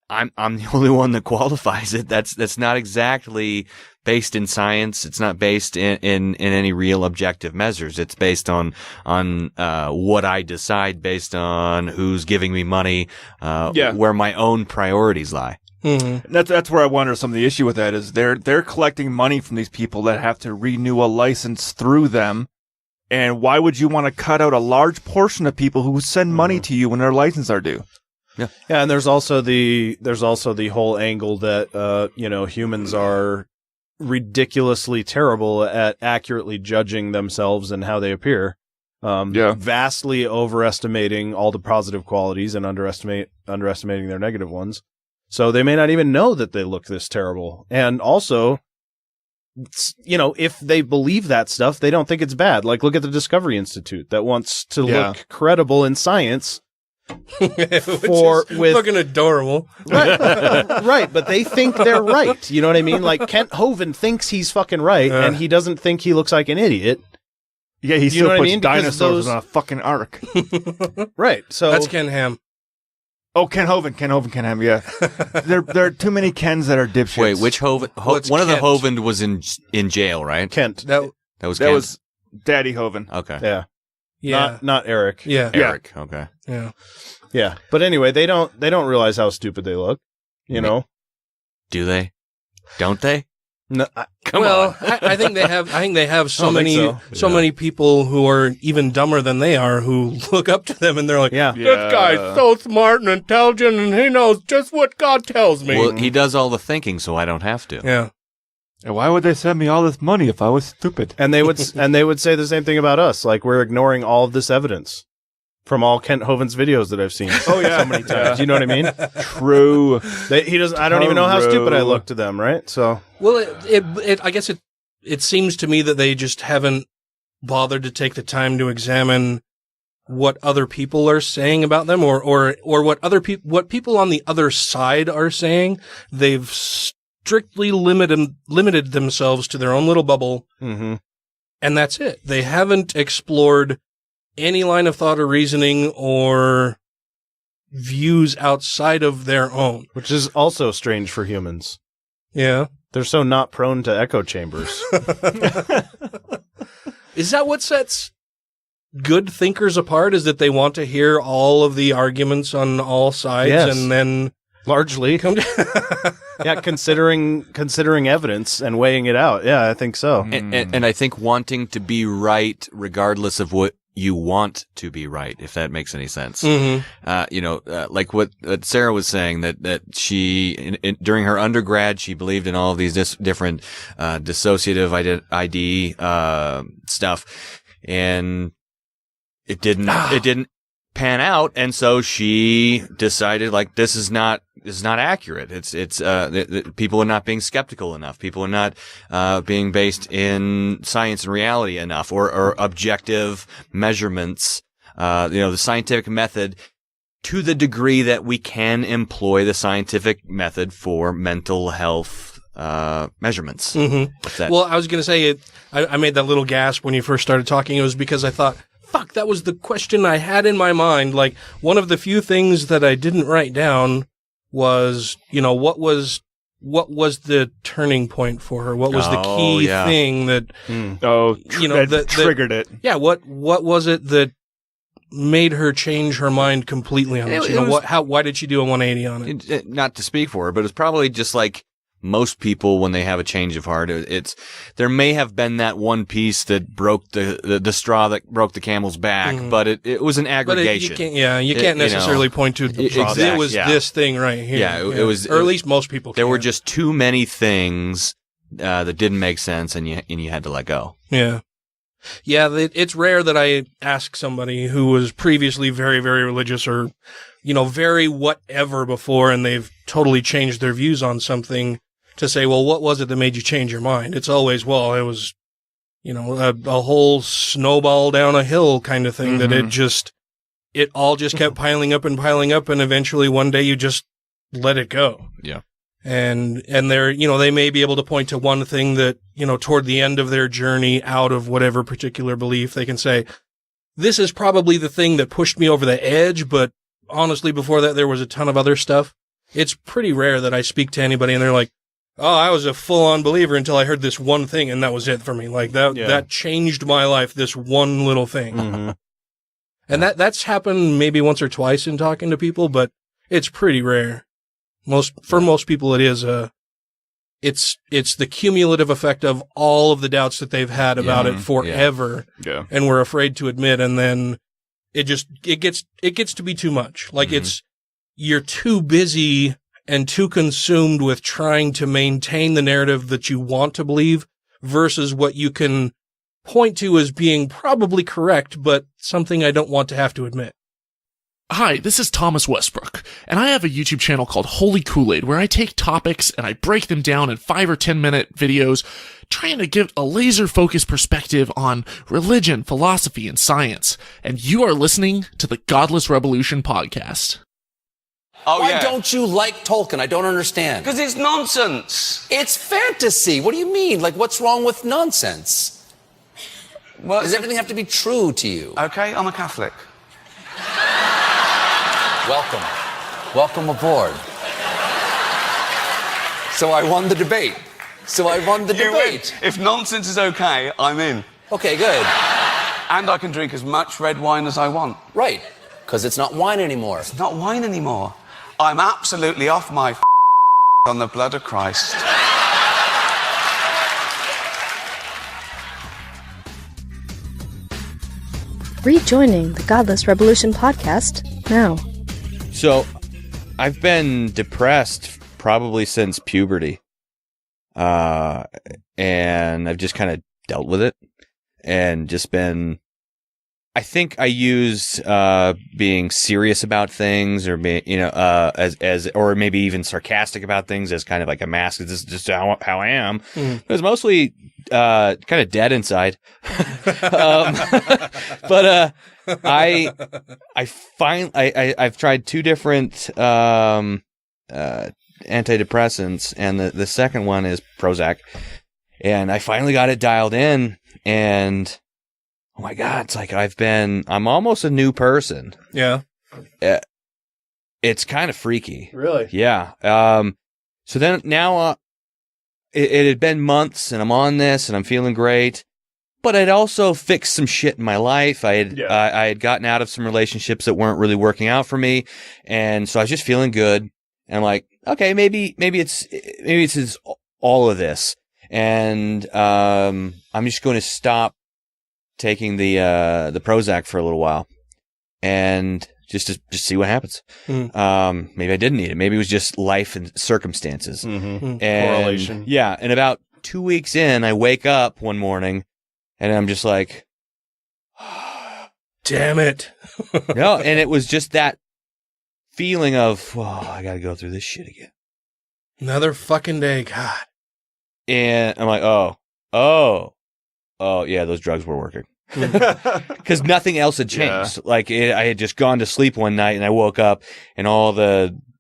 I'm the only one that qualifies it. That's not exactly based in science. It's not based in any real objective measures. It's based on what I decide based on who's giving me money, where my own priorities lie. Mm-hmm. That's where I wonder some of the issue with that is they're collecting money from these people that have to renew a license through them. And why would you want to cut out a large portion of people who send money to you when their license are due? Yeah, and there's also the whole angle that humans are ridiculously terrible at accurately judging themselves and how they appear. Vastly overestimating all the positive qualities and underestimating their negative ones. So they may not even know that they look this terrible. And also, if they believe that stuff, they don't think it's bad. Like, look at the Discovery Institute that wants to look credible in science. Fucking adorable. Right, but they think they're right. You know what I mean? Like, Kent Hovind thinks he's fucking right, and he doesn't think he looks like an idiot. Yeah, he still puts dinosaurs on a fucking ark. Right, so... That's Ken Ham. Oh, Ken Ham, yeah. There are too many Kens that are dipshits. Wait, which Hovind? One of the Hovind was in jail, right? Kent. That was Kent? Kent? Was Daddy Hovind. Okay. Yeah. Yeah. Not Eric. Yeah. Eric. Okay. Yeah. Yeah. But anyway, they don't realize how stupid they look. You know? Do they? Don't they? No. Come on. I think they have so many people who are even dumber than they are who look up to them and they're like, this guy's so smart and intelligent and he knows just what God tells me. Well, he does all the thinking, so I don't have to. Yeah. And why would they send me all this money if I was stupid? And they would say the same thing about us. Like, we're ignoring all of this evidence from all Kent Hovind's videos that I've seen. Oh yeah, so many times. You know what I mean? True. He doesn't. I don't even know how stupid I look to them. Right? So. Well, I guess it seems to me that they just haven't bothered to take the time to examine what other people are saying about them, or what people on the other side are saying. They've strictly limited themselves to their own little bubble, and that's it. They haven't explored any line of thought or reasoning or views outside of their own. Which is also strange for humans. Yeah. They're so not prone to echo chambers. Is that what sets good thinkers apart? Is that they want to hear all of the arguments on all sides and then... Largely. Yeah, considering evidence and weighing it out. Yeah, I think so. And I think wanting to be right regardless of what you want to be right, if that makes any sense. Like what Sarah was saying, that she, during her undergrad, she believed in all of these different dissociative ID stuff, and it didn't pan out, and so she decided, like, this is not accurate. People are not being skeptical enough. People are not being based in science and reality enough, or objective measurements. The scientific method, to the degree that we can employ the scientific method for mental health measurements. Well, I was going to say I made that little gasp when you first started talking. It was because I thought fuck, that was the question I had in my mind. Like, one of the few things that I didn't write down was, what was the turning point for her? What was the key thing that, that triggered it? Yeah. What was it that made her change her mind completely on this? Why did she do a 180 on it? Not to speak for her, but it's probably just like most people when they have a change of heart. There may have been that one piece that broke the straw that broke the camel's back, but it was an aggregation. But you can't necessarily point to the straw. It was this thing right here. Yeah, it was, or at least most people. There were just too many things that didn't make sense, and you had to let go. Yeah. Yeah, it's rare that I ask somebody who was previously very, very religious or, very whatever before, and they've totally changed their views on something, to say, well, what was it that made you change your mind? It's always, well, it was, a whole snowball down a hill kind of thing, that it all just kept piling up, and eventually one day you just let it go. Yeah. And they're, they may be able to point to one thing that, toward the end of their journey out of whatever particular belief, they can say, this is probably the thing that pushed me over the edge, but honestly, before that, there was a ton of other stuff. It's pretty rare that I speak to anybody and they're like, oh, I was a full-on believer until I heard this one thing, and that was it for me. Like, that changed my life, this one little thing. Mm-hmm. And that's happened maybe once or twice in talking to people, but it's pretty rare. For most people, it is it's the cumulative effect of all of the doubts that they've had about it forever, and were afraid to admit, and then it gets to be too much. Like, you're too busy and too consumed with trying to maintain the narrative that you want to believe versus what you can point to as being probably correct, but something I don't want to have to admit. Hi, this is Thomas Westbrook, and I have a YouTube channel called Holy Kool-Aid, where I take topics and I break them down in 5 or 10 minute videos, trying to give a laser-focused perspective on religion, philosophy, and science. And you are listening to the Godless Rebelution podcast. Why don't you like Tolkien? I don't understand. Because it's nonsense. It's fantasy. What do you mean? Like, what's wrong with nonsense? Does everything have to be true to you? Okay, I'm a Catholic. Welcome aboard. So I won the debate. You win. If nonsense is okay, I'm in. Okay, good. And I can drink as much red wine as I want. Right, because it's not wine anymore. It's not wine anymore. I'm absolutely off my on the blood of Christ. Rejoining the Godless Rebelution podcast now. So, I've been depressed probably since puberty. And I've just kind of dealt with it and just been, I think I use, being serious about things or being, or maybe even sarcastic about things as kind of like a mask. This is just how I am. It was mostly, kind of dead inside. But, I've tried 2 different, antidepressants, and the second one is Prozac, and I finally got it dialed in, and oh my God, it's like I'm almost a new person. Yeah. It's kind of freaky. Really? Yeah. So then now, it had been months and I'm on this and I'm feeling great, but I'd also fixed some shit in my life. I had gotten out of some relationships that weren't really working out for me. And so I was just feeling good. And I'm like, okay, maybe it's all of this. And, I'm just going to stop taking the Prozac for a little while and just to see what happens. Maybe I didn't need it. Maybe it was just life and circumstances. And, correlation. Yeah. And about 2 weeks in, I wake up one morning and I'm just like, damn it. No. And it was just that feeling of, I got to go through this shit again. Another fucking day. God. And I'm like, oh, yeah, those drugs were working. Because nothing else had changed. Yeah. Like, I had just gone to sleep one night and I woke up and all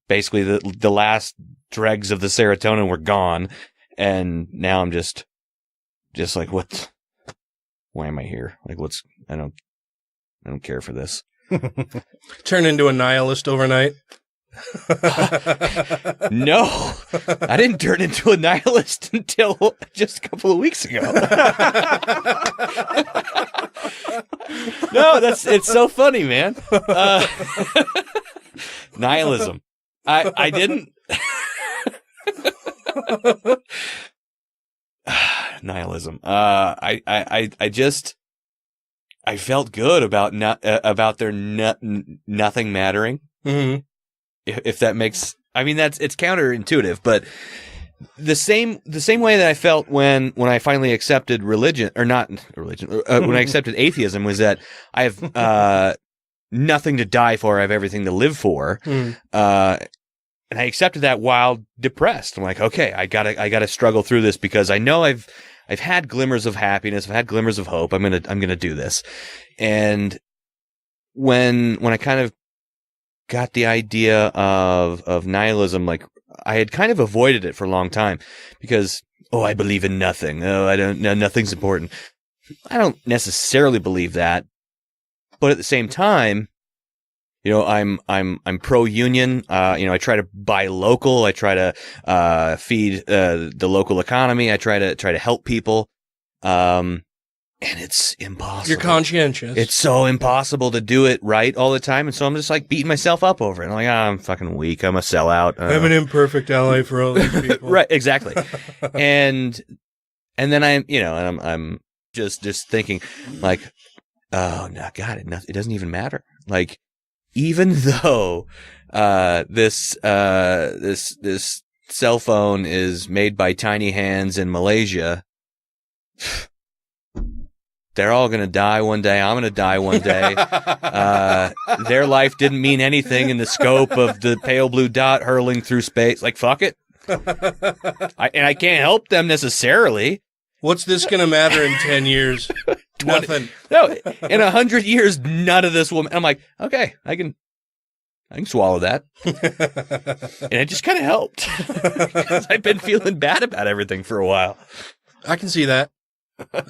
basically the last dregs of the serotonin were gone. And now I'm just like, why am I here? Like, I don't care for this. Turn into a nihilist overnight. No, I didn't turn into a nihilist until just a couple of weeks ago. No, it's so funny, man. Nihilism. I didn't. Nihilism. I felt good about their nothing mattering. Mm-hmm. If that makes, I mean, it's counterintuitive, but the same way that I felt when I finally accepted when I accepted atheism was that I have nothing to die for, I have everything to live for. Mm. And I accepted that while depressed. I'm like, okay, I gotta struggle through this because I know I've had glimmers of happiness, I've had glimmers of hope. I'm gonna do this. And when I kind of got the idea of nihilism, like I had kind of avoided it for a long time because, I believe in nothing. I don't know, nothing's important. I don't necessarily believe that, but at the same time, I'm pro-union. I try to buy local. I try to feed the local economy. I try to help people. And it's impossible. You're conscientious. It's so impossible to do it right all the time, and so I'm just like beating myself up over it. I'm like, I'm fucking weak. I'm a sellout. I'm an imperfect ally for all these people. Right, exactly. and then I'm just thinking like, oh no, God, it doesn't even matter. Like, even though this cell phone is made by tiny hands in Malaysia, they're all going to die one day. I'm going to die one day. Their life didn't mean anything in the scope of the pale blue dot hurling through space. Like, fuck it. I can't help them necessarily. What's this going to matter in 10 years? Nothing. No, in 100 years, none of this will. I'm like, okay, I can swallow that. And it just kind of helped. Because I've been feeling bad about everything for a while. I can see that.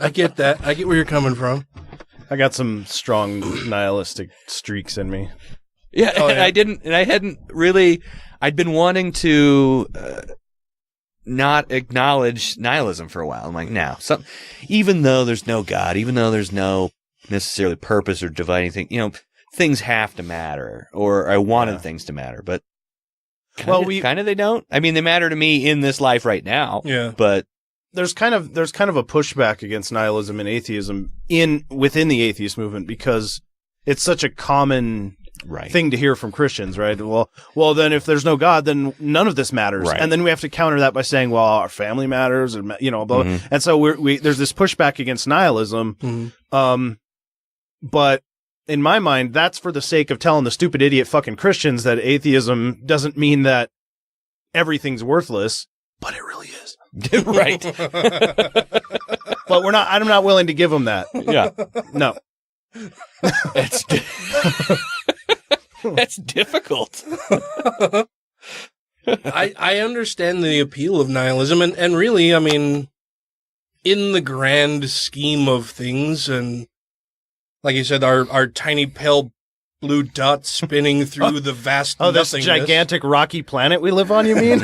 I get that. I get where you're coming from. I got some strong nihilistic streaks in me. Yeah, Oh, and yeah. I hadn't really, I'd been wanting to not acknowledge nihilism for a while. I'm like, no, even though there's no God, even though there's no necessarily purpose or divine thing, things have to matter, or I wanted things to matter, but kind of they don't. I mean, they matter to me in this life right now. Yeah, but there's kind of a pushback against nihilism and atheism within the atheist movement because it's such a common thing to hear from Christians, right? Well, then if there's no God, then none of this matters, right. And then we have to counter that by saying, well, our family matters, or blah. Mm-hmm. And so there's this pushback against nihilism. Mm-hmm. But in my mind, that's for the sake of telling the stupid idiot fucking Christians that atheism doesn't mean that everything's worthless, but it really is. Right. But I'm not willing to give them that. Yeah. No. That's difficult. I understand the appeal of nihilism, and really, I mean, in the grand scheme of things, and like you said, our tiny pale blue dot spinning through the vast this nothingness. gigantic rocky planet we live on, you mean?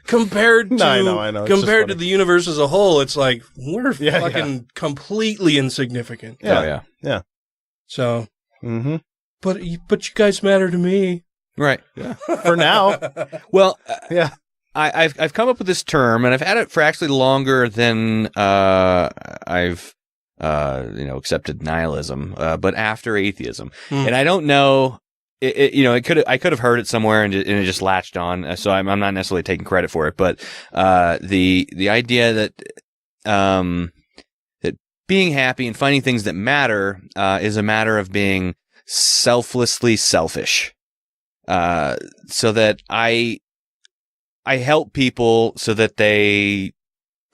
Compared to I know. Compared to the universe as a whole, it's like we're fucking completely insignificant. Yeah. So, mm-hmm. but you guys matter to me, right? Yeah. For now. Well, yeah. I've come up with this term, and I've had it for actually longer than I've accepted nihilism, but after atheism, and I don't know. I could have heard it somewhere and it just latched on. So I'm not necessarily taking credit for it, but the idea that that being happy and finding things that matter is a matter of being selflessly selfish. So that I help people so that they,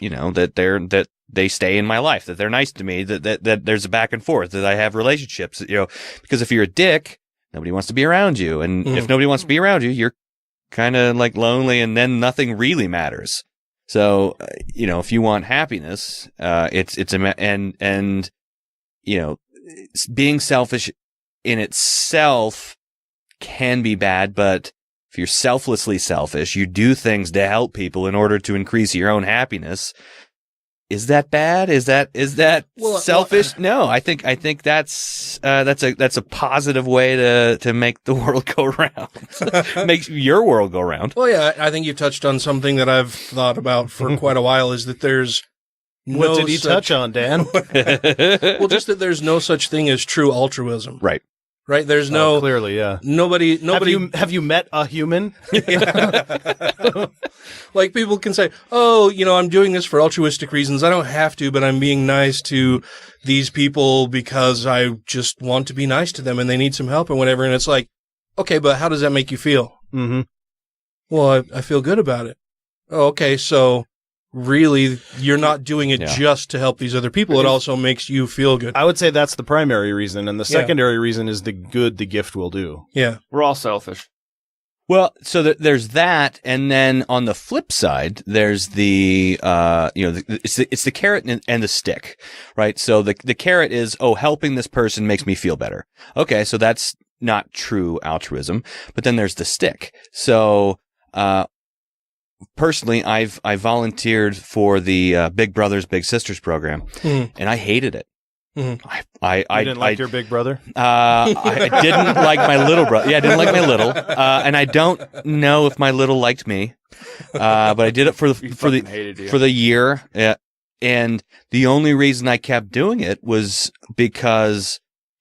that they stay in my life, that they're nice to me, that there's a back and forth, that I have relationships, because if you're a dick, nobody wants to be around you. And if nobody wants to be around you, you're kind of like lonely, and then nothing really matters. So, if you want happiness, being selfish in itself can be bad, but if you're selflessly selfish, you do things to help people in order to increase your own happiness. Is that bad? Is that selfish? No, I think that's a positive way to make the world go round. Makes your world go round. Well, yeah, I think you touched on something that I've thought about for quite a while, is that there's what did he touch on, Dan? Well, just that there's no such thing as true altruism. Right. Right? There's no... clearly, yeah. Nobody... Have you met a human? Like, people can say, oh, I'm doing this for altruistic reasons. I don't have to, but I'm being nice to these people because I just want to be nice to them and they need some help or whatever. And it's like, okay, but how does that make you feel? Mm-hmm. Well, I feel good about it. Oh, okay, so... really, you're not doing it just to help these other people. It also makes you feel good. I would say that's the primary reason, and the secondary reason is the good the gift will do. Yeah. We're all selfish. Well, so there's that, and then on the flip side, there's the it's the carrot and the stick, right? So the carrot is, helping this person makes me feel better. Okay, so that's not true altruism. But then there's the stick. So personally, I volunteered for the Big Brothers Big Sisters program, and I hated it. Mm-hmm. I didn't like your big brother. I didn't like my little brother. Yeah, I didn't like my little, and I don't know if my little liked me. But I did it for the year. Yeah, and the only reason I kept doing it was because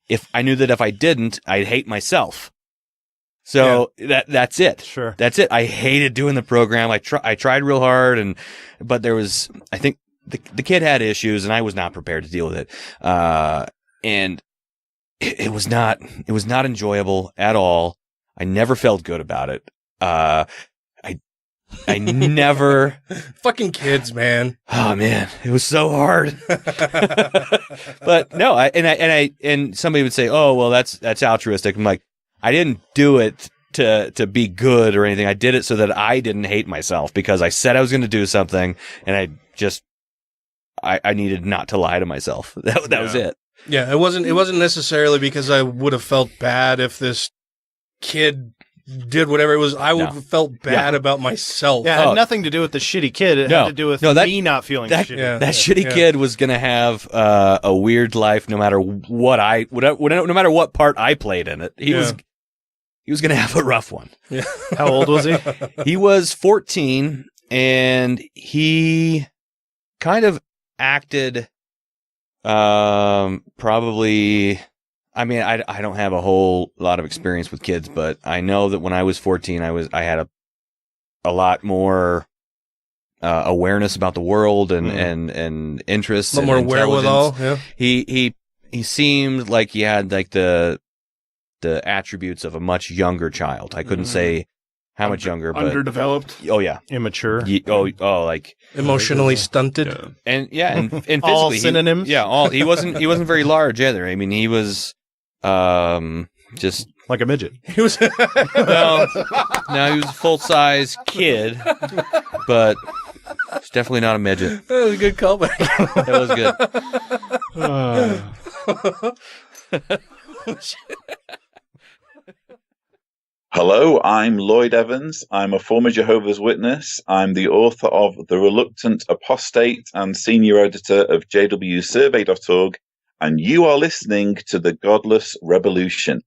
if I knew that if I didn't, I'd hate myself. So that's it. Sure, that's it. I hated doing the program. I tried real hard, but there was, I think. The kid had issues, and I was not prepared to deal with it. And it was not enjoyable at all. I never felt good about it. I never fucking kids, man. Oh man, it was so hard. But no, and somebody would say, "Oh, well, that's altruistic." I'm like, I didn't do it to be good or anything. I did it so that I didn't hate myself because I said I was going to do something, and I needed not to lie to myself. That was it. Yeah, it wasn't necessarily because I would have felt bad if this kid did whatever it was. I would have felt bad about myself. Yeah, it had nothing to do with the shitty kid. It had to do with me not feeling shitty. That shitty kid was going to have a weird life no matter no matter what part I played in it. He was going to have a rough one. Yeah. How old was he? He was 14, and he kind of acted probably, I mean, I don't have a whole lot of experience with kids, but I know that when I was 14 I had a lot more awareness about the world and interests, a lot more wherewithal. Yeah. He seemed like he had like the attributes of a much younger child. I couldn't say how much younger, but underdeveloped. Oh yeah, immature. Like emotionally stunted, and physically. All synonyms. He wasn't very large either. I mean, he was just like a midget. He was no, he was a full size kid, but it's definitely not a midget. That was a good callback. That was good. Hello, I'm Lloyd Evans. I'm a former Jehovah's Witness. I'm the author of The Reluctant Apostate and senior editor of jwsurvey.org, and you are listening to the Godless Rebelution.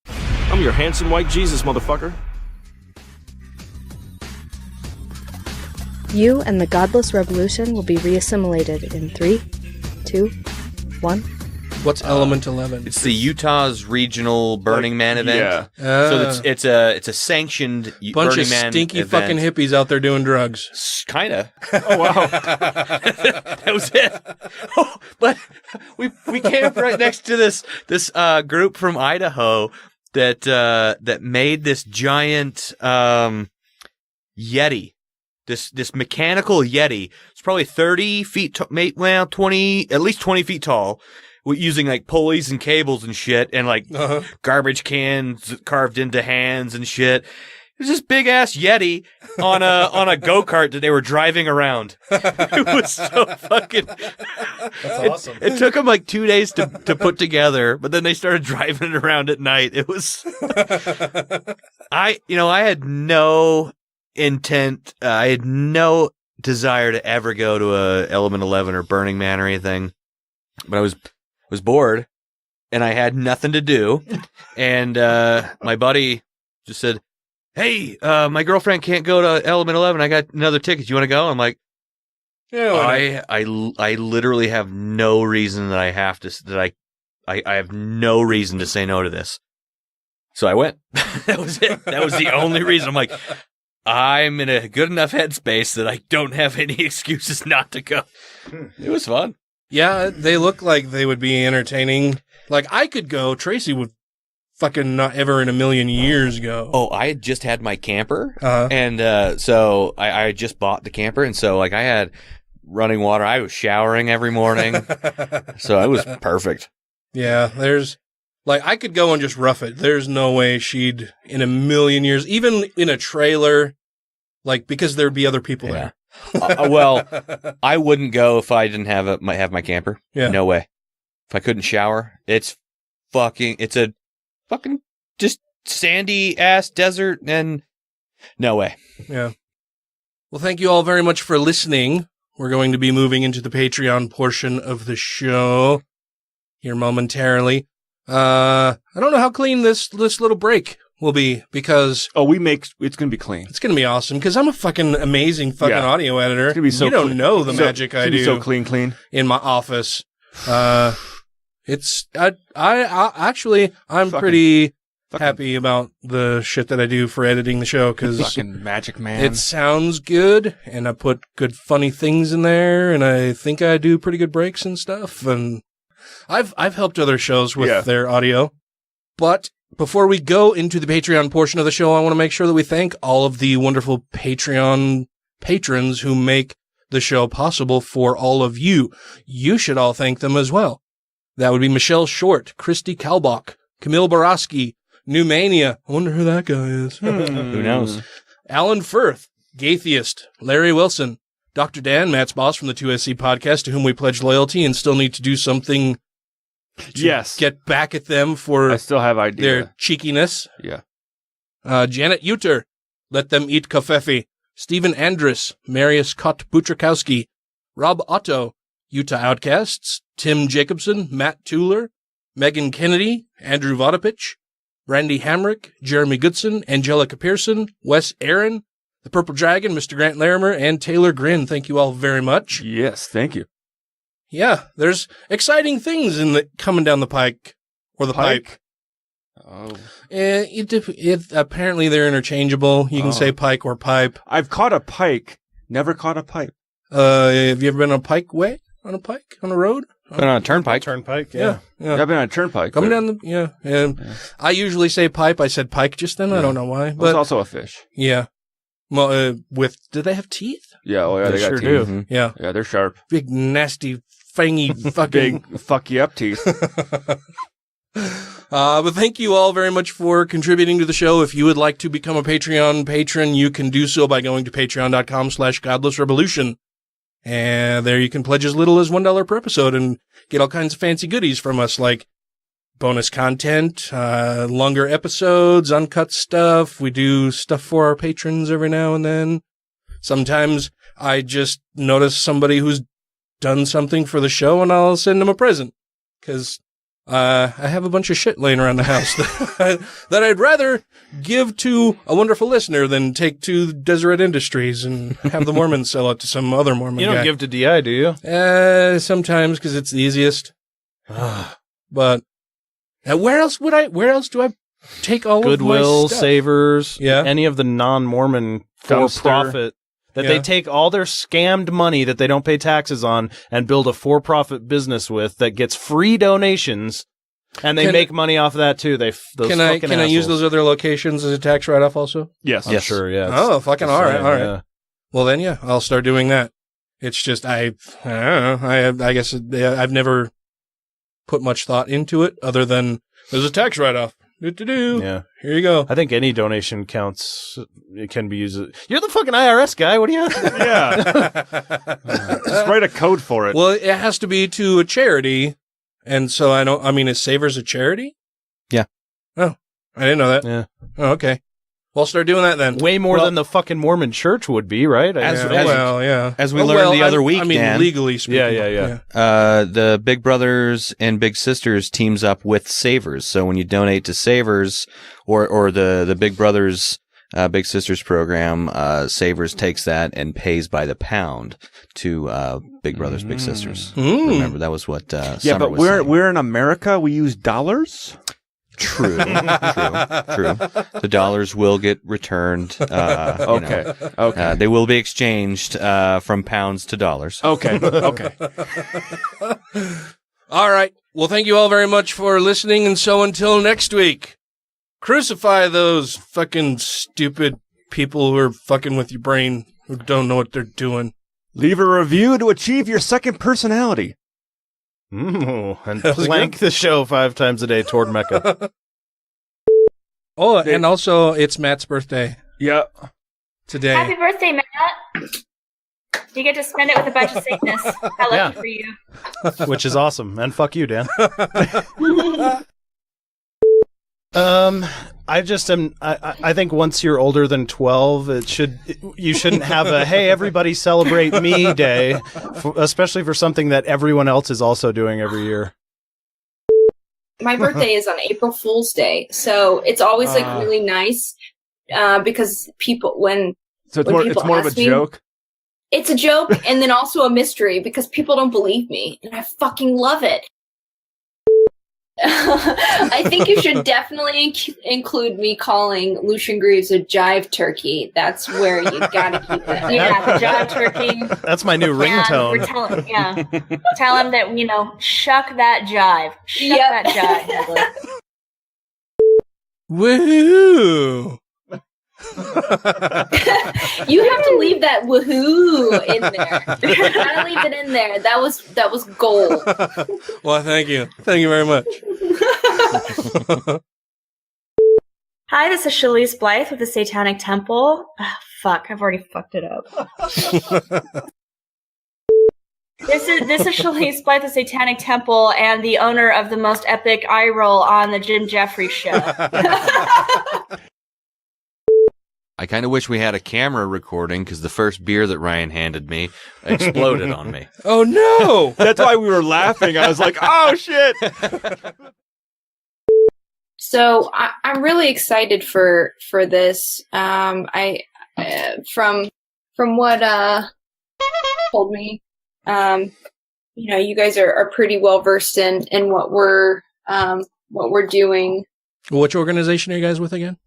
I'm your handsome white Jesus, motherfucker. You and the Godless Rebelution will be reassimilated in 3, 2, 1. What's Element 11? It's the Utah's regional Burning Man event. Yeah. So it's a sanctioned bunch Burning of Man stinky event. fucking hippies out there doing drugs. Kinda. Oh wow. That was it. Oh, but we camped right next to this group from Idaho that made this giant Yeti. This mechanical Yeti. It's probably 30 feet, 20, at least 20 feet tall, using like pulleys and cables and shit, and like garbage cans carved into hands and shit. was this big ass Yeti on a go-kart that they were driving around. It was so fucking. That's awesome. It took them like 2 days to put together, but then they started driving it around at night. It was. I had no intent. I had no desire to ever go to a Element 11 or Burning Man or anything, but I was bored and I had nothing to do, and my buddy just said, "Hey, my girlfriend can't go to Element 11. I got another ticket. You want to go?" I'm like, Yeah, I literally have no reason that I have to I have no reason to say no to this. So I went. That was it. That was the only reason. I'm like, I'm in a good enough headspace that I don't have any excuses not to go. It was fun. Yeah, they look like they would be entertaining. Like, I could go. Tracy would fucking not ever in a million years go. Oh, I had just had my camper, and so I just bought the camper, and so like I had running water. I was showering every morning, so it was perfect. Yeah, I could go and just rough it. There's no way she'd in a million years, even in a trailer, like, because there'd be other people there. Well, I wouldn't go if I didn't have my camper. Yeah. No way. If I couldn't shower, it's a fucking just sandy ass desert, and no way. Yeah. Well, thank you all very much for listening. We're going to be moving into the Patreon portion of the show here momentarily. I don't know how clean this little break will be, because it's going to be clean. It's going to be awesome, because I'm a fucking amazing audio editor. It's going to be so you don't clean. know the magic I do. So clean in my office. I'm pretty happy about the shit that I do for editing the show, because fucking magic man. It sounds good, and I put good funny things in there, and I think I do pretty good breaks and stuff, and I've helped other shows with their audio. But before we go into the Patreon portion of the show, I want to make sure that we thank all of the wonderful Patreon patrons who make the show possible for all of you. You should all thank them as well. That would be Michelle Short, Christy Kalbach, Camille Boroski, Newmania. I wonder who that guy is. Who knows? Alan Firth, Gaytheist, Larry Wilson, Dr. Dan, Matt's boss from the 2SC podcast, to whom we pledge loyalty and still need to do something to get back at them for I still have idea. Their cheekiness. Yeah. Janet Uter, Let Them Eat Kafefi, Stephen Andrus, Marius Kott Buczykowski, Rob Otto, Utah Outcasts, Tim Jacobson, Matt Tuller, Megan Kennedy, Andrew Vodopich, Randy Hamrick, Jeremy Goodson, Angelica Pearson, Wes Aaron, The Purple Dragon, Mr. Grant Larimer, and Taylor Grin. Thank you all very much. Yes, thank you. Yeah, there's exciting things coming down the pike, or the pipe. Oh. Apparently they're interchangeable. You can say pike or pipe. I've caught a pike, never caught a pipe. Have you ever been on a pike way? On a pike? On a road? Been on a turnpike. Turnpike, Yeah. I've been on a turnpike. Coming down the, I usually say pipe. I said pike just then. I don't know why. But it's also a fish. Yeah. Well, do they have teeth? Yeah, they got sure teeth. do. Mm-hmm. Yeah. Yeah, they're sharp. Big, nasty, fangy, fucking... Big, fuck you up teeth. But thank you all very much for contributing to the show. If you would like to become a Patreon patron, you can do so by going to patreon.com/GodlessRebelution. And there you can pledge as little as $1 per episode and get all kinds of fancy goodies from us, like bonus content, longer episodes, uncut stuff. We do stuff for our patrons every now and then. Sometimes I just notice somebody who's done something for the show and I'll send them a present. Because I have a bunch of shit laying around the house that I'd rather give to a wonderful listener than take to Deseret Industries and have the Mormons sell it to some other Mormon guy. You don't give to DI, do you? Sometimes, because it's the easiest. But where else do I take all Goodwill, of my stuff? Savers, any of the non-Mormon for-profit, that they take all their scammed money that they don't pay taxes on and build a for-profit business with that gets free donations, and they make money off of that too. Can I use those other locations as a tax write-off also? Yes. I'm sure, yes. Oh, fucking all right. Yeah. Well then, yeah, I'll start doing that. It's just, I don't know, I guess I've never put much thought into it other than there's a tax write-off. Yeah. Here you go. I think any donation counts. It can be used. You're the fucking IRS guy. What do you? Yeah. Just write a code for it. Well, it has to be to a charity, and so I mean, is Savers a charity? Yeah. Oh, I didn't know that. Yeah. Oh, okay. Well, start doing that then. Way more than the fucking Mormon Church would be, right? Yeah. As we learned the other week, I mean, Dan, legally speaking. Yeah. The Big Brothers and Big Sisters teams up with Savers. So when you donate to Savers or the Big Brothers, Big Sisters program, Savers takes that and pays by the pound to Big Brothers, Big Sisters. Remember, that was what yeah, but was saying. we're in America. We use dollars. True. The dollars will get returned. Okay. They will be exchanged from pounds to dollars. Okay. All right. Well, thank you all very much for listening. And so until next week, crucify those fucking stupid people who are fucking with your brain, who don't know what they're doing. Leave a review to achieve your second personality. And plank the show 5 times a day toward Mecca. Oh, and also it's Matt's birthday. Yeah. Today. Happy birthday, Matt. You get to spend it with a bunch of Satanists. How lucky for you. Which is awesome. And fuck you, Dan. I think once you're older than 12, you shouldn't have a hey, everybody celebrate me day, especially for something that everyone else is also doing every year. My birthday is on April Fool's Day, so it's always like really nice because people it's more of a joke. It's a joke and then also a mystery because people don't believe me, and I fucking love it. I think you should definitely include me calling Lucien Greaves a jive turkey. That's where you gotta keep it. Yeah, the jive turkey. That's my new ringtone. Tell him that, shuck that jive. Shuck that jive. Woohoo! You have to leave that woohoo in there. You gotta leave it in there. That was gold. Well, thank you very much. Hi, this is Chalice Blythe with the Satanic Temple. Fuck, I've already fucked it up. This is Chalice Blythe, the Satanic Temple, and the owner of the most epic eye roll on the Jim Jeffries show. I kind of wish we had a camera recording because the first beer that Ryan handed me exploded on me. Oh, no! That's why we were laughing. I was like, oh, shit! So I'm really excited for this. From what told me, you guys are pretty well versed in what we're doing. Which organization are you guys with again?